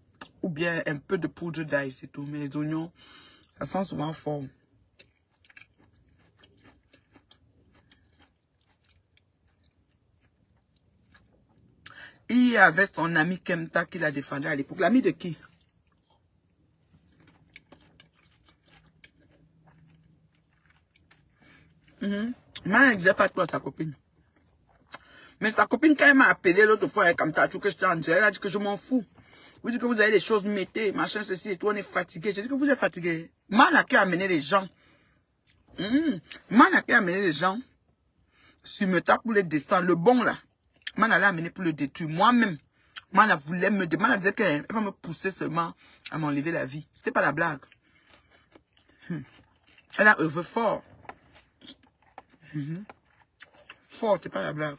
ou bien un peu de poudre d'ail, c'est tout. Mais les oignons, ça sent souvent fort. Il avait son ami Kemta qui l'a défendu à l'époque. L'ami de qui? Moi, je ne disais pas toi, sa copine. Mais sa copine, quand elle m'a appelé l'autre fois, comme t'as tout que j'étais en direct, elle a dit que je m'en fous. Vous dites que vous avez des choses, mettez, machin, ceci et tout, on est fatigué. J'ai dit que vous êtes fatigué. Man a qu'à amener les gens. Man a qu'à amener les gens sur me tape pour les descendre. Le bon là, man allait amener pour le détruire. Moi-même, man a voulu me dire, man a dit qu'elle va me pousser seulement à m'enlever la vie. C'était pas la blague. Elle a œuvré fort. Fort, c'est pas la blague.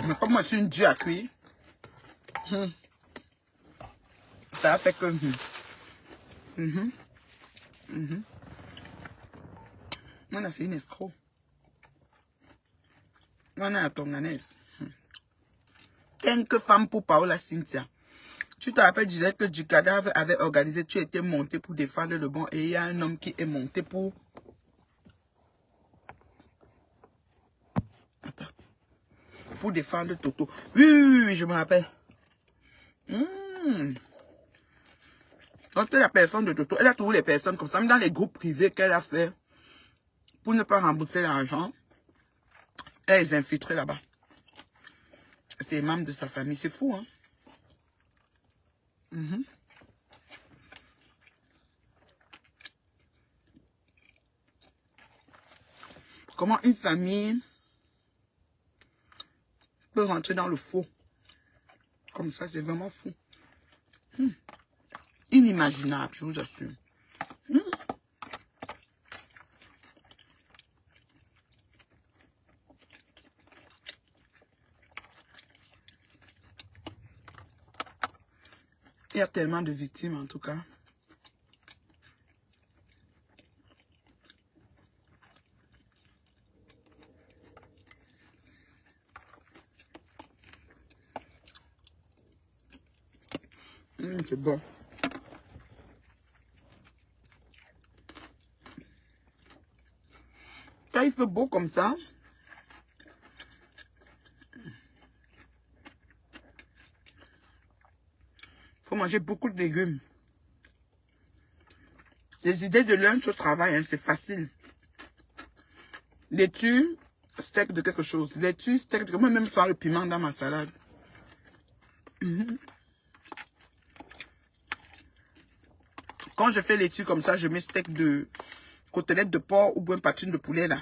Mais comme moi je suis une due à cuire, ça a fait que... Moi, c'est une escroc. Moi, on a ton ânesse. Quelques femmes pour Paola Cynthia. Tu te rappelles, je disais que du cadavre avait organisé, tu étais monté pour défendre le bon. Et il y a un homme qui est monté pour... Attends. Pour défendre Toto. Oui, je me rappelle. Donc, la personne de Toto, elle a trouvé les personnes comme ça, même dans les groupes privés qu'elle a fait pour ne pas rembourser l'argent. Elle les infiltrée là-bas. C'est les membres de sa famille. C'est fou, hein? Comment une famille peut rentrer dans le faux. Comme ça, c'est vraiment fou. Inimaginable, je vous assure. Il y a tellement de victimes, en tout cas. C'est bon. Quand il fait beau comme ça, il faut manger beaucoup de légumes. Les idées de lunch au travail, hein, c'est facile. Laitue, steak de quelque chose. Laitue, steak de... Moi, même faire le piment dans ma salade. Quand je fais laitue comme ça, je mets steak de côtelette de porc ou bien patine de poulet là.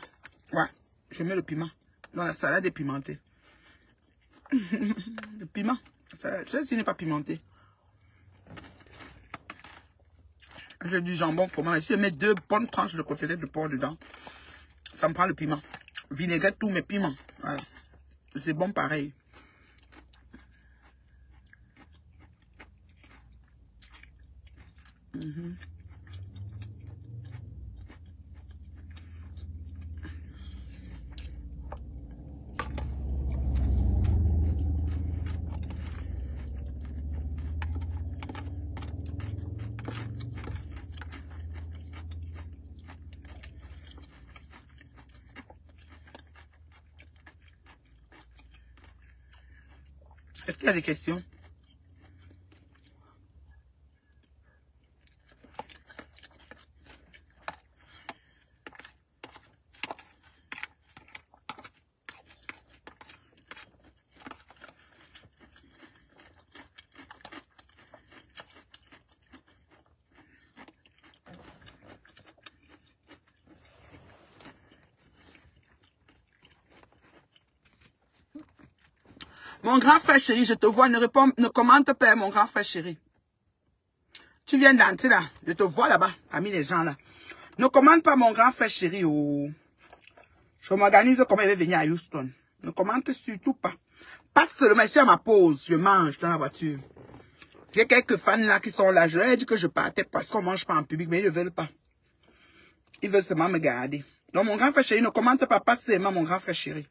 Ouais, je mets le piment. Dans la salade est pimentée. Le piment. Celle-ci n'est pas pimentée. J'ai du jambon, fromage. Si je mets 2 bonnes tranches de côtelette de porc dedans, ça me prend le piment. Vinaigrette, tous mes piments. Voilà. C'est bon pareil. Est-ce qu'il y a des questions? Mon grand frère chéri, je te vois, ne commente pas, mon grand frère chéri. Tu viens d'entrer là, je te vois là-bas, parmi les gens là. Ne commente pas, mon grand frère chéri. Oh. Je m'organise comme il va venir à Houston. Ne commente surtout pas. Pas seulement, ici à ma pause, je mange dans la voiture. J'ai quelques fans là qui sont là. Je leur ai dit que je partais parce qu'on ne mange pas en public, mais ils ne veulent pas. Ils veulent seulement me garder. Donc mon grand frère chéri, ne commente pas seulement mon grand frère chéri.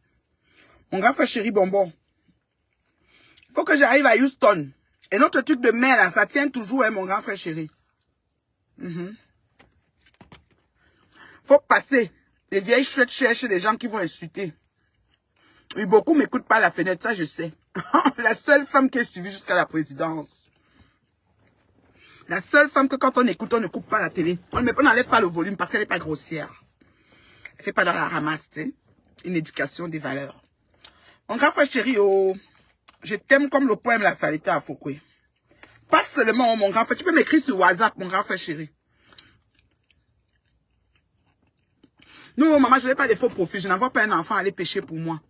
Mon grand frère chéri bonbon. Il faut que j'arrive à Houston. Et notre truc de mer là, ça tient toujours, hein, mon grand frère chéri. Faut passer. Les vieilles chouettes cherchent des gens qui vont insulter. Oui, beaucoup m'écoutent par la fenêtre, ça je sais. La seule femme qui est suivie jusqu'à la présidence. La seule femme que quand on écoute, on ne coupe pas la télé. On n'enlève pas le volume parce qu'elle n'est pas grossière. Elle ne fait pas dans la ramasse, tu sais. Une éducation des valeurs. Mon grand frère chéri, oh, je t'aime comme le poème La Saleté à Foucault. Pas seulement, mon grand frère. Tu peux m'écrire sur WhatsApp, mon grand frère chéri. Non, maman, je n'ai pas de faux profils. Je n'envoie pas un enfant aller pécher pour moi.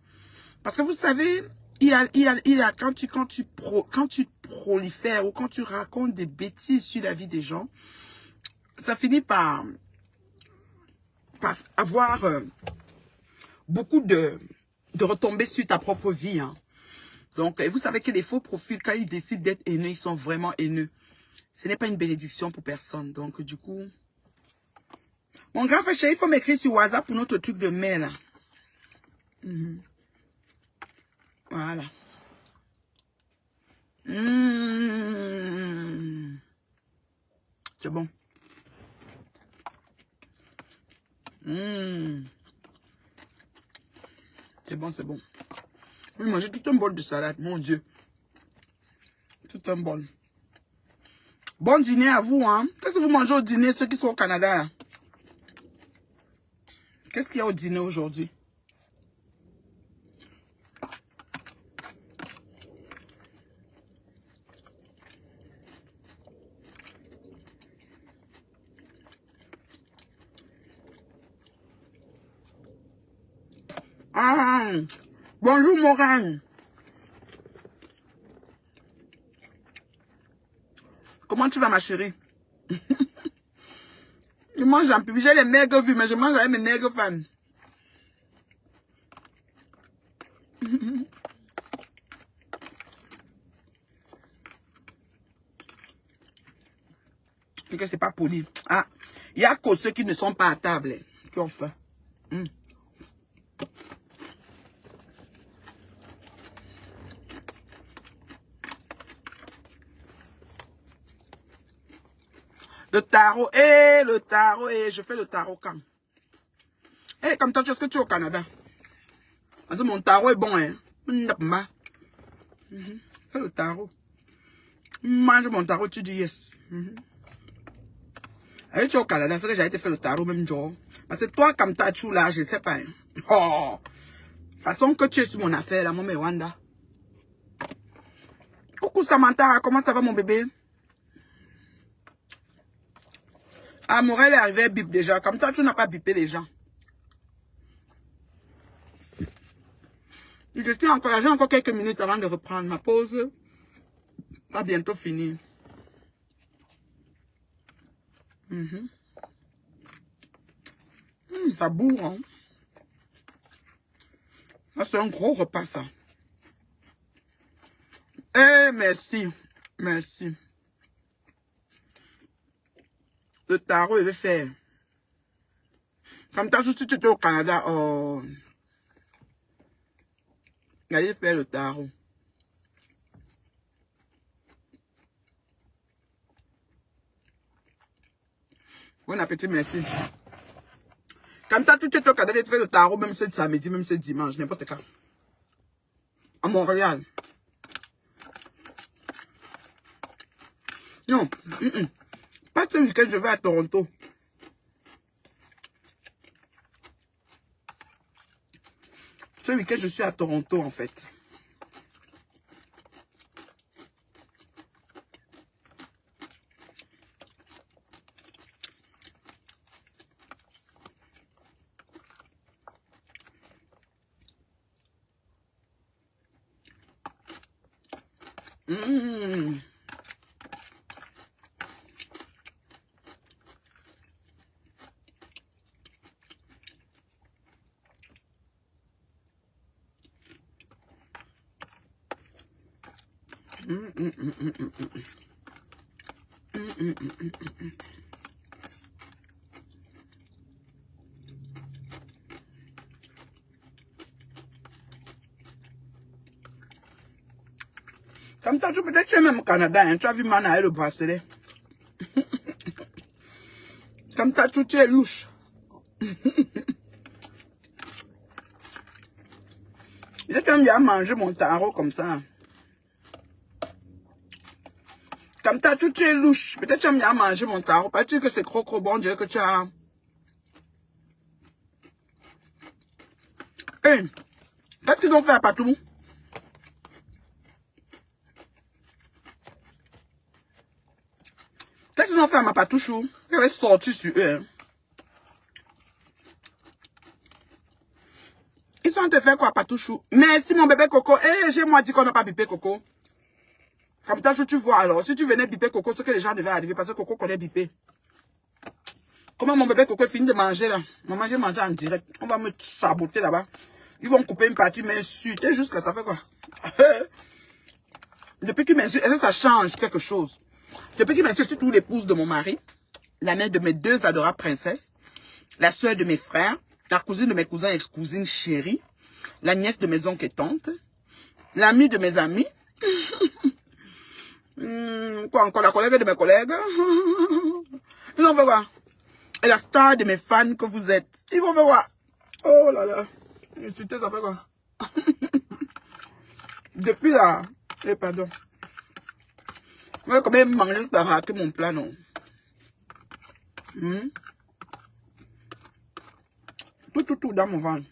Parce que vous savez, quand tu prolifères ou quand tu racontes des bêtises sur la vie des gens, ça finit par avoir beaucoup de retombées sur ta propre vie. Hein. Donc, vous savez que les faux profils, quand ils décident d'être haineux, ils sont vraiment haineux. Ce n'est pas une bénédiction pour personne. Donc, du coup... Mon grand frère chéri, il faut m'écrire sur WhatsApp pour notre truc de mail. Voilà. C'est bon. C'est bon, c'est bon. Je vais manger tout un bol de salade, mon Dieu. Tout un bol. Bon dîner à vous, hein. Qu'est-ce que vous mangez au dîner, ceux qui sont au Canada? Qu'est-ce qu'il y a au dîner aujourd'hui? Ah, bonjour, Morane. Comment tu vas, ma chérie? Je mange en public. J'ai les maigres vues, mais je mange avec mes maigres fans. Et que c'est pas poli. Ah, il y a que ceux qui ne sont pas à table, qui ont faim. Le tarot, je fais le tarot quand? Comme toi, est-ce que tu es au Canada? Parce que mon tarot est bon, hein. Fais le tarot. Mange mon tarot, tu dis yes. Tu es au Canada, c'est que j'ai été faire le tarot même jour. Parce que toi, comme tu as là, je sais pas. Hein. Oh! Façon que tu es sur mon affaire, là, mon Wanda. Coucou Samantha, comment ça va mon bébé? Ah, Morel est arrivé à bip déjà. Comme toi, tu n'as pas bipé les gens. J'ai encore quelques minutes avant de reprendre ma pause. Va bientôt finir. Ça bourre, hein. C'est un gros repas, ça. Merci. Merci. Le tarot, il veut faire. Comme t'as si tu étais au Canada, oh. Allez faire le tarot. Bon appétit, merci. Comme t'as tu étais au Canada, tu fais le tarot, même ce samedi, même ce dimanche, n'importe quand. À Montréal. Non. Pas ce week-end, je vais à Toronto. Ce week-end, je suis à Toronto, en fait. Comme toi, peut-être tu es même au Canada, hein, tu as vu Mana et le bracelet. Comme toi, tu es louche. Peut-être que tu as mangé mon tarot comme ça. Comme ça, tout est louche. Peut-être que tu as bien mangé mon tarot. Pas dire que c'est trop bon, dire que tu as... Hé, qu'est-ce qu'ils ont fait à Patou? Qu'est-ce qu'ils ont fait à ma patouchou? J'avais sorti sur eux. Hein. Ils sont en train de faire quoi, patouchou? Merci, mon bébé Coco. Eh, j'ai moi dit qu'on n'a pas bipé Coco. Comme ça, tu vois alors. Si tu venais biper Coco, ce que les gens devaient arriver, parce que Coco connaît biper. Comment mon bébé Coco finit de manger là? Maman, j'ai mangé en direct. On va me saboter là-bas. Ils vont couper une partie, m'insulter jusqu'à ça fait quoi? Depuis qu'ils m'insultent, est-ce que ça change quelque chose? Depuis qu'ils m'insultent, surtout l'épouse de mon mari, la mère de mes deux adorables princesses, la soeur de mes frères, la cousine de mes cousins et ex-cousines chéries, la nièce de mes oncles et tantes, l'amie de mes amis, quoi encore, la collègue de mes collègues, ils vont voir. Et la star de mes fans que vous êtes, ils vont voir. Oh là là, insulter, ça fait quoi? Depuis là, pardon. Je vais quand même manger pour rater mon plat, non? Tout dans mon ventre.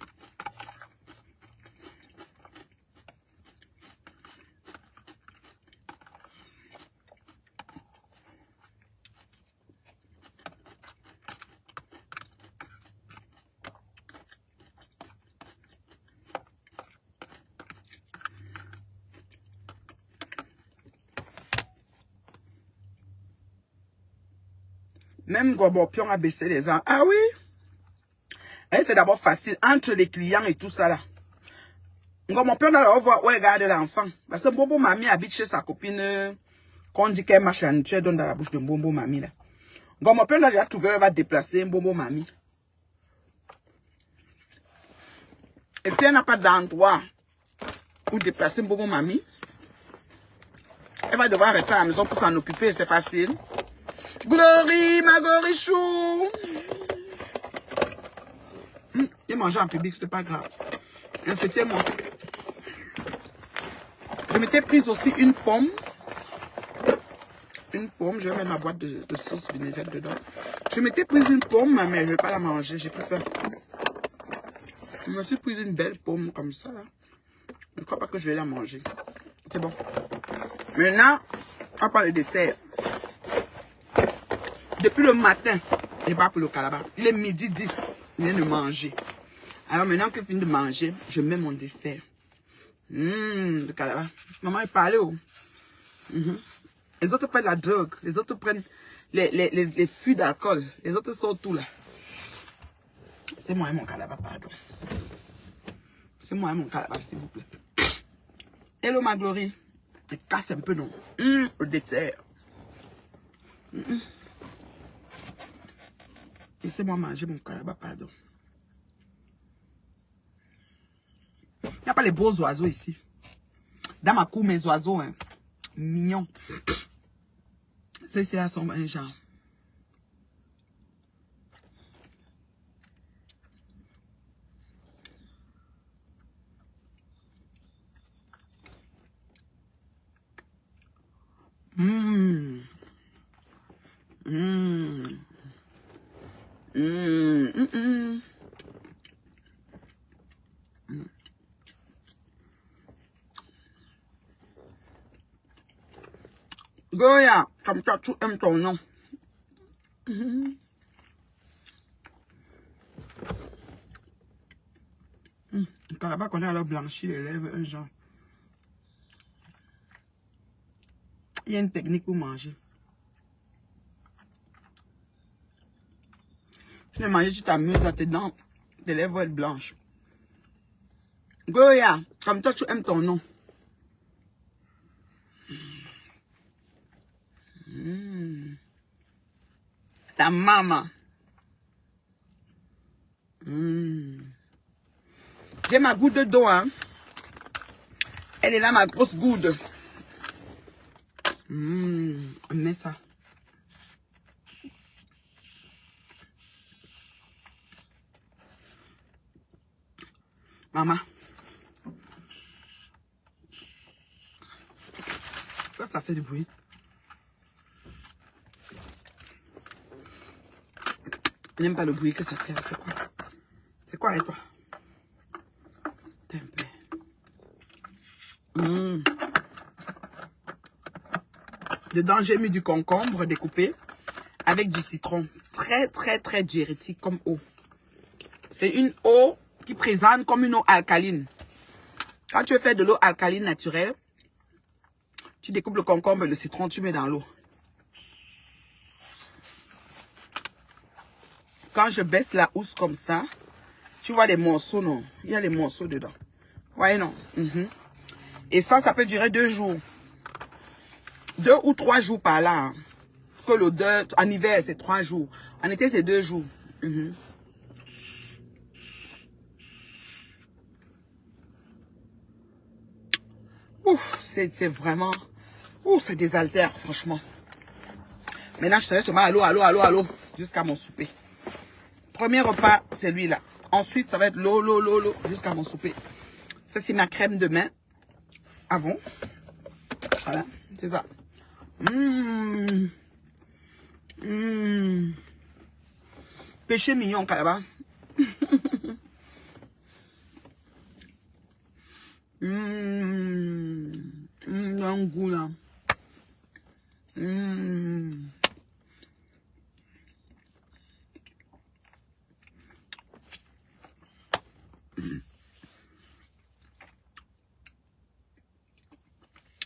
Même Gobopion a baissé les ans. Ah oui? Et c'est d'abord facile entre les clients et tout ça là. Gobopion a voir où regarde l'enfant. Parce que Bobo Mamie habite chez sa copine. Quand on dit qu'elle marche en tuer, donne dans la bouche de Bobo Mamie là. Gobopion a déjà trouvé, elle va déplacer un Bobo Mamie. Et si elle n'a pas d'endroit où déplacer un Bobo Mamie, elle va devoir rester à la maison pour s'en occuper, c'est facile. Glory, ma Glorichou. J'ai mangé en public, c'était pas grave. C'était moi. Je m'étais prise aussi une pomme. Une pomme, je vais mettre ma boîte de sauce vinaigrette dedans. Je m'étais prise une pomme, mais je ne vais pas la manger, j'ai plus faim. Je me suis prise une belle pomme comme ça, là. Je ne crois pas que je vais la manger. C'est bon. Maintenant, on parle de dessert. Depuis le matin, je vais pour le calabar. Il est midi 10, il vient de manger. Alors maintenant que je finis de manger, je mets mon dessert. Le calabar. Maman, il parlait. Oh. Les autres prennent la drogue. Les autres prennent les fûts d'alcool. Les autres sont tout là. C'est moi et mon calabar, pardon. C'est moi et mon calabar, s'il vous plaît. Hello, ma Glory. Je casse un peu, non? Le dessert. Laissez-moi manger mon calabar, pardon. Il n'y a pas les beaux oiseaux ici. Dans ma cour, mes oiseaux, hein, mignons. C'est sont un genre. Goya, comme toi, tu aimes ton nom. Le calabar qu'on a alors blanchi les lèvres, un genre. Il y a une technique pour manger. Tu veux manger, tu t'amuses à tes dents, tes lèvres vont être blanches. Goya, comme toi, tu aimes ton nom. Ta maman. J'ai ma goutte d'eau, hein. Elle est là, ma grosse goutte. On met ça. Maman. Pourquoi ça fait du bruit? Je n'aime pas le bruit que ça fait. C'est quoi? C'est quoi avec toi? Temple. Dedans, j'ai mis du concombre découpé avec du citron. Très, très, très diurétique comme eau. C'est une eau qui présente comme une eau alcaline. Quand tu veux faire de l'eau alcaline naturelle, tu découpes le concombre et le citron, tu mets dans l'eau. Quand je baisse la housse comme ça, tu vois les morceaux, non? Il y a les morceaux dedans. Ouais, non? Et ça peut durer 2 jours. 2 ou 3 jours par là. Hein. Que l'odeur, en hiver, c'est 3 jours. En été, c'est 2 jours. Ouf, c'est vraiment... Ouf, c'est désaltère, franchement. Maintenant, je serai seulement allô, jusqu'à mon souper. Premier repas, c'est lui-là. Ensuite, ça va être l'eau, jusqu'à mon souper. Ça, c'est ma crème de main. Avant. Voilà, c'est ça. Péché mignon, Calabar. Un goût là.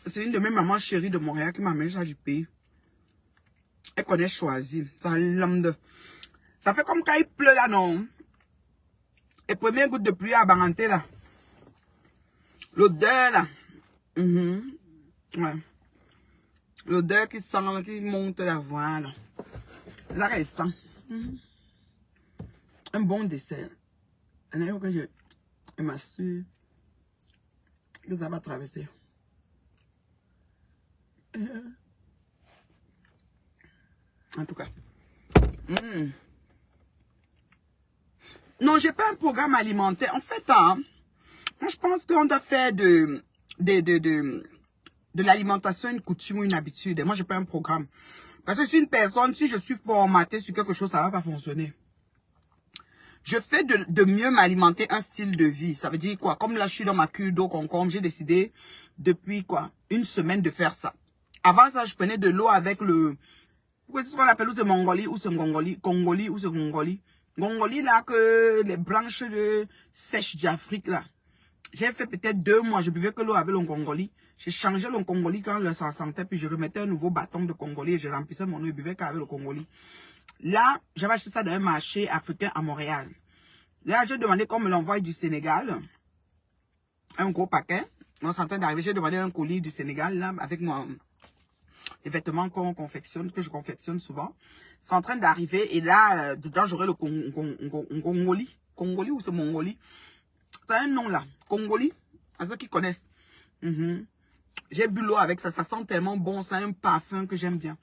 C'est une de mes mamans chéries de Montréal qui m'a amené ça du pays. Elle connaît Choisy. Ça lambde. Ça fait comme quand il pleut là, non? Et première goutte de pluie à Baranté là. L'odeur là. Ouais. L'odeur qui sent, qui monte la voix là. Là, elle sent. Un bon dessert. Je m'assure que ça va traverser. En tout cas. Non, j'ai pas un programme alimentaire. En fait, hein, moi, je pense qu'on doit faire de l'alimentation une coutume ou une habitude. Et moi, j'ai pas un programme. Parce que si une personne, si je suis formatée sur quelque chose, ça va pas fonctionner. Je fais de mieux m'alimenter un style de vie. Ça veut dire quoi? Comme là, je suis dans ma cure d'eau concombre, j'ai décidé depuis quoi? 1 semaine de faire ça. Avant ça, je prenais de l'eau avec le... C'est ce qu'on appelle ou c'est Mongolie ou c'est Gongoli. Congoli ou c'est Gongoli. Gongoli là que les branches de sèche d'Afrique là. J'ai fait peut-être 2 mois, je buvais que l'eau avec le Congoli. J'ai changé le Congoli quand ça sentait, puis je remettais un nouveau bâton de Congoli et je remplissais mon eau et buvais qu'avec le Congoli. Là, j'avais acheté ça dans un marché africain à Montréal. Là, j'ai demandé qu'on me l'envoie du Sénégal. Un gros paquet. On s'entend d'arriver, j'ai demandé un colis du Sénégal là avec les vêtements qu'on confectionne, que je confectionne souvent. C'est en train d'arriver et là, dedans, j'aurai le Congoli. Congoli ou c'est Mongolie? C'est un nom là. Congoli. À ceux qui connaissent. J'ai bu l'eau avec ça. Ça sent tellement bon. C'est un parfum que j'aime bien.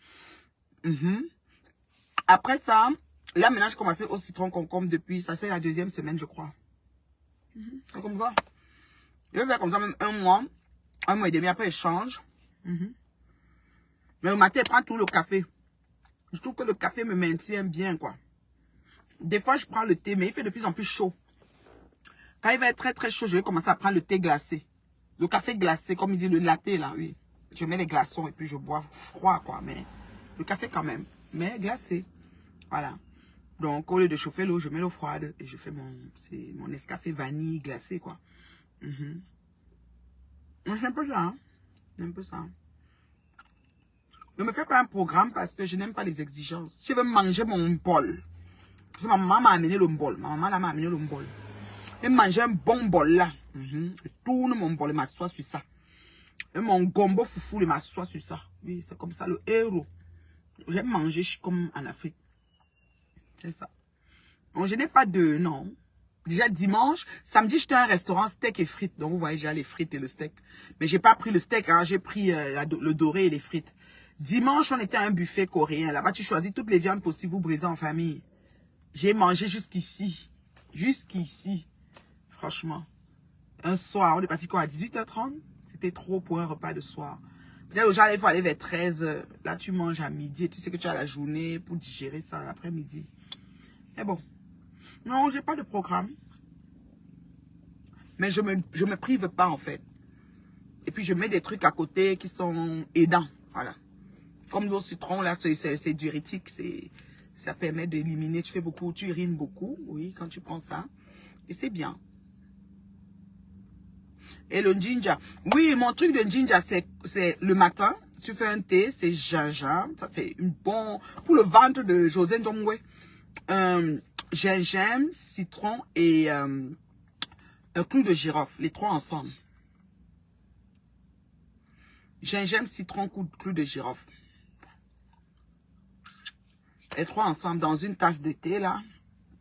Après ça, là maintenant, je commençais au citron concombre depuis. Ça, c'est la 2e semaine, je crois. C'est comme ça. Je vais faire comme ça même 1 mois. 1 mois et demi. Après, je change. Mais le matin, je prends tout le café. Je trouve que le café me maintient bien, quoi. Des fois, je prends le thé, mais il fait de plus en plus chaud. Quand il va être très très chaud, je vais commencer à prendre le thé glacé. Le café glacé, comme il dit, le latte là, oui. Je mets les glaçons et puis je bois froid, quoi. Mais le café quand même. Mais glacé. Voilà. Donc, au lieu de chauffer l'eau, je mets l'eau froide et je fais mon Nescafé vanille glacé, quoi. C'est un peu ça, hein. C'est un peu ça. Je me fais pas un programme parce que je n'aime pas les exigences. Si je veux manger mon bol, parce que ma maman m'a amené le bol. Ma maman m'a amené le bol. Je mange un bon bol là. Je tourne mon bol et m'assois sur ça. Et mon gombo foufou, je m'assois sur ça. Oui, c'est comme ça le héros. J'aime manger comme en Afrique. C'est ça. Donc, je n'ai pas de... Non. Déjà dimanche, samedi, j'étais à un restaurant steak et frites. Donc, vous voyez, j'ai les frites et le steak. Mais j'ai pas pris le steak, hein, j'ai pris le doré et les frites. Dimanche, on était à un buffet coréen. Là-bas, tu choisis toutes les viandes possibles, vous brisez en famille. J'ai mangé jusqu'ici. Jusqu'ici. Franchement. Un soir, on est parti quoi à 18h30? C'était trop pour un repas de soir. Peut-être aux gens, il faut aller vers 13h. Là, tu manges à midi et tu sais que tu as la journée pour digérer ça l'après-midi. Mais bon. Non, j'ai pas de programme. Mais je me prive pas, en fait. Et puis, je mets des trucs à côté qui sont aidants. Voilà. Comme l'eau citron, là, c'est diurétique. Ça permet d'éliminer. Tu fais beaucoup, tu urines beaucoup. Oui, quand tu prends ça. Et c'est bien. Et le ginger. Oui, mon truc de ginger, c'est le matin. Tu fais un thé, c'est gingembre. Ça, c'est une bonne... Pour le ventre de José Ndongwe. Gingembre, citron et un clou de girofle. Les trois ensemble. Gingembre, citron, clou de girofle. Les trois ensemble dans une tasse de thé, là.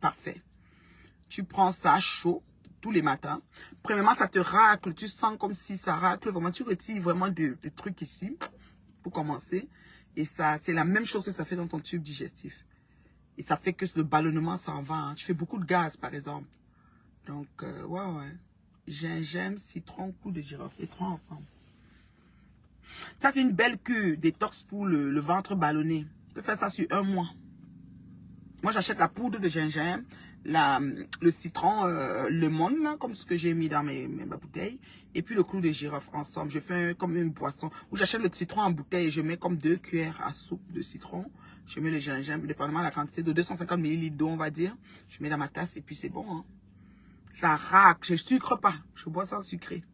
Parfait. Tu prends ça chaud tous les matins. Premièrement, ça te racle. Tu sens comme si ça racle. Vraiment, tu retires vraiment des trucs ici pour commencer. Et ça, c'est la même chose que ça fait dans ton tube digestif. Et ça fait que le ballonnement s'en va. Hein. Tu fais beaucoup de gaz, par exemple. Donc, ouais. Gingembre, citron, clou de girofle. Les trois ensemble. Ça, c'est une belle cure détox pour le ventre ballonné. Tu peux faire ça sur 1 mois. Moi, j'achète la poudre de gingembre, le citron, le monde, là, comme ce que j'ai mis dans ma bouteille, et puis le clou de girofle ensemble. Je fais comme une boisson où j'achète le citron en bouteille et je mets comme 2 cuillères à soupe de citron. Je mets le gingembre, dépendamment de la quantité de 250 ml d'eau, on va dire. Je mets dans ma tasse et puis c'est bon. Hein. Ça racle. Je ne sucre pas. Je bois sans sucrer.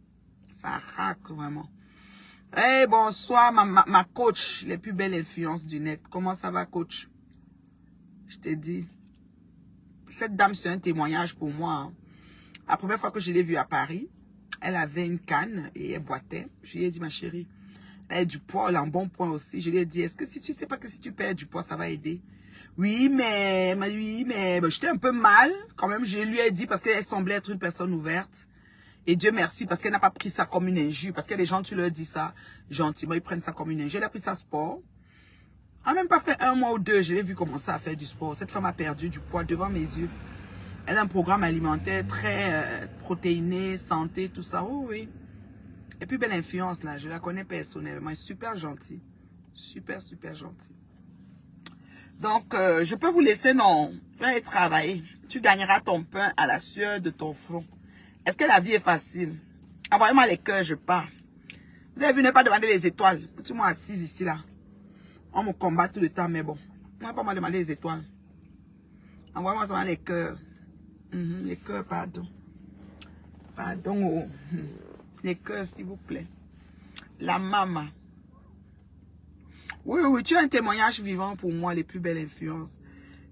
Ça racle vraiment. Hey, bonsoir, ma coach, les plus belles influences du net. Comment ça va, coach? Je t'ai dit. Cette dame, c'est un témoignage pour moi. Hein. La première fois que je l'ai vue à Paris, elle avait une canne et elle boitait. Je lui ai dit, ma chérie, elle a du poids, elle a un bon point aussi. Je lui ai dit, est-ce que si tu ne sais pas que si tu perds du poids, ça va aider? Oui, mais j'étais un peu mal. Quand même, je lui ai dit parce qu'elle semblait être une personne ouverte. Et Dieu merci, parce qu'elle n'a pas pris ça comme une injure. Parce que les gens, tu leur dis ça gentiment, ils prennent ça comme une injure. Elle a pris ça sport. Elle n'a même pas fait 1 mois ou 2, je l'ai vu commencer à faire du sport. Cette femme a perdu du poids devant mes yeux. Elle a un programme alimentaire très protéiné, santé, tout ça. Oh, oui. Et puis belle influence là, je la connais personnellement. Elle est super gentille. Super, super gentille. Donc, je peux vous laisser, non. Tu vas aller travailler. Tu gagneras ton pain à la sueur de ton front. Est-ce que la vie est facile? Envoyez-moi les cœurs, je pars. Vous avez vu, ne pas demander les étoiles. Je suis moi assise ici là. On me combat tout le temps, mais bon. On va pas me demander les étoiles. Envoyez-moi seulement les cœurs. Les cœurs, pardon. Pardon. Oh. Les cœurs, s'il vous plaît. La maman. Oui, tu as un témoignage vivant pour moi, les plus belles influences.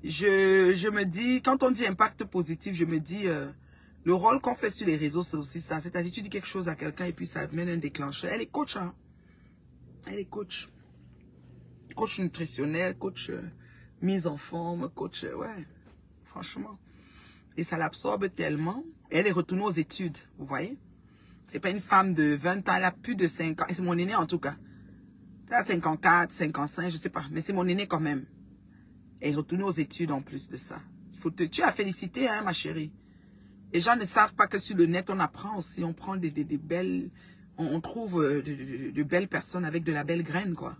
Je me dis, quand on dit impact positif, je me dis, le rôle qu'on fait sur les réseaux, c'est aussi ça. C'est-à-dire, tu dis quelque chose à quelqu'un et puis ça mène un déclencheur. Elle est coach, hein. Elle est coach. Coach nutritionnel, coach mise en forme, coach, ouais, franchement. Et ça l'absorbe tellement. Elle est retournée aux études, vous voyez. C'est pas une femme de 20 ans, elle a plus de 5 ans. Et c'est mon aîné en tout cas. Elle a 54, 55, je sais pas. Mais c'est mon aîné quand même. Elle est retournée aux études en plus de ça. Tu as félicité, hein, ma chérie. Les gens ne savent pas que sur le net, on apprend aussi. On prend des belles... On trouve de belles personnes avec de la belle graine, quoi.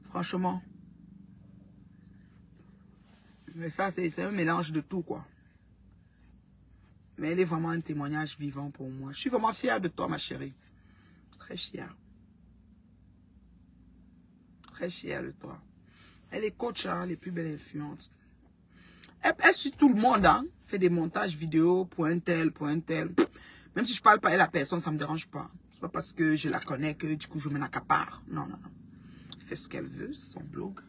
Franchement. Mais ça, c'est un mélange de tout, quoi. Mais elle est vraiment un témoignage vivant pour moi. Je suis vraiment fière de toi, ma chérie. Très fière. Très fière de toi. Elle est coach, hein, les plus belles influences. Elle suit tout le monde, hein. Fait des montages vidéo pour un tel, pour un tel. Même si je parle pas à la personne, ça me dérange pas. C'est pas parce que je la connais que du coup je m'en accapare. Non, non, non. Elle fait ce qu'elle veut, son blog.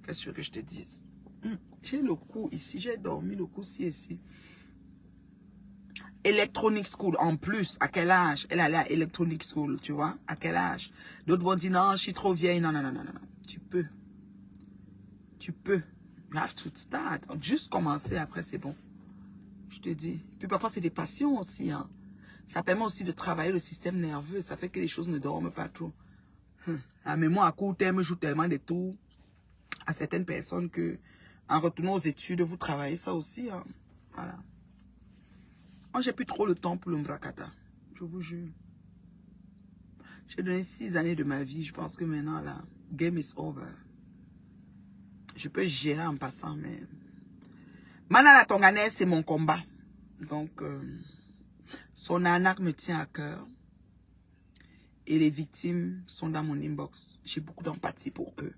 Qu'est-ce que tu veux que je te dise? J'ai le cou ici, j'ai dormi le cou ici. Electronic School, en plus, à quel âge? Elle allait à Electronic School, tu vois? À quel âge? D'autres vont dire, non, je suis trop vieille. Non, non, non, non, non. Tu peux. Tu peux. You have to start. Juste commencer, après, c'est bon. Je te dis. Puis parfois, c'est des passions aussi, hein. Ça permet aussi de travailler le système nerveux. Ça fait que les choses ne dorment pas trop. La mémoire à court terme joue tellement des tours à certaines personnes que, en retournant aux études, vous travaillez ça aussi, hein. Voilà. Moi, j'ai plus trop le temps pour le mbrakata. Je vous jure. J'ai donné 6 années de ma vie. Je pense que maintenant, là, game is over. Je peux gérer en passant, mais... Maintenant, la Tonganaise, c'est mon combat. Donc, son arnaque me tient à cœur. Et les victimes sont dans mon inbox. J'ai beaucoup d'empathie pour eux.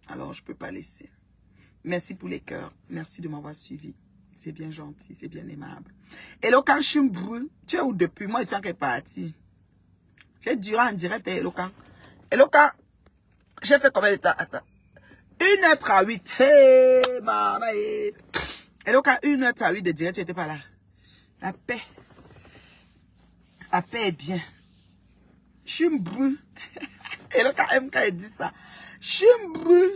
Alors, je ne peux pas laisser. Merci pour les cœurs. Merci de m'avoir suivi. C'est bien gentil, c'est bien aimable. Eloka Chimbru, tu es où depuis? Moi, je suis encore parti. J'ai duré en direct, Eloka. Eloka, j'ai fait combien de temps? Attends. 1h38. Hey, maman. Eloka, 1h38 de direct, tu n'étais pas là. La paix. La paix est bien. Chimbru. Eloka aime quand elle dit ça. Chimbru.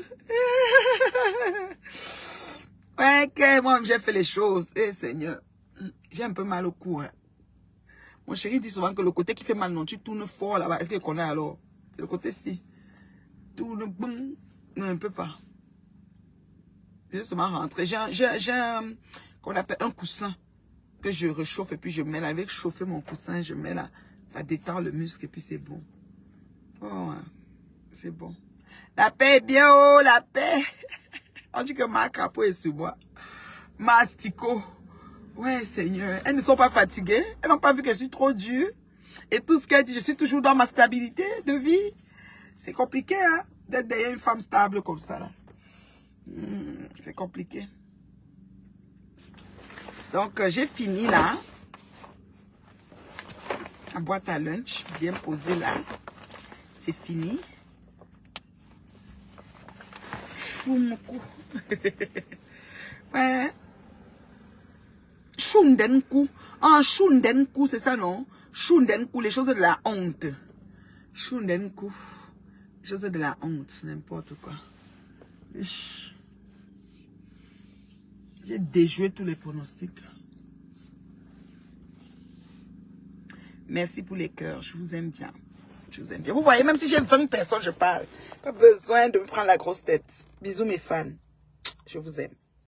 Ouais, ok, moi, j'ai fait les choses. Eh, Seigneur. J'ai un peu mal au cou. Hein. Mon chéri dit souvent que le côté qui fait mal, non, tu tournes fort là-bas. Est-ce qu'il connaît alors? C'est le côté-ci. Tourne, boum. Non, un peu pas. Je vais seulement rentrer. J'ai un, qu'on appelle un coussin que je réchauffe et puis je mets là. Avec chauffer mon coussin, je mets là. Ça détend le muscle et puis c'est bon. Oh, ouais. C'est bon. La paix est bien, oh, la paix. On dit que ma crapaud est sur moi. Ma asticot. Ouais, Seigneur. Elles ne sont pas fatiguées. Elles n'ont pas vu que je suis trop dure. Et tout ce qu'elles disent, je suis toujours dans ma stabilité de vie. C'est compliqué, hein, d'être derrière une femme stable comme ça, là. C'est compliqué. Donc, j'ai fini, là. La boîte à lunch, bien posée, là. C'est fini. Choumkou. Ouais. Shundenku. Ah, Shundenku, c'est ça, non? Shundenku, les choses de la honte. Shundenku. Les choses de la honte, n'importe quoi. J'ai déjoué tous les pronostics. Merci pour les cœurs, je vous aime bien. Je vous aime bien. Vous voyez, même si j'ai 20 personnes, je parle. Pas besoin de me prendre la grosse tête. Bisous mes fans. Je vous aime.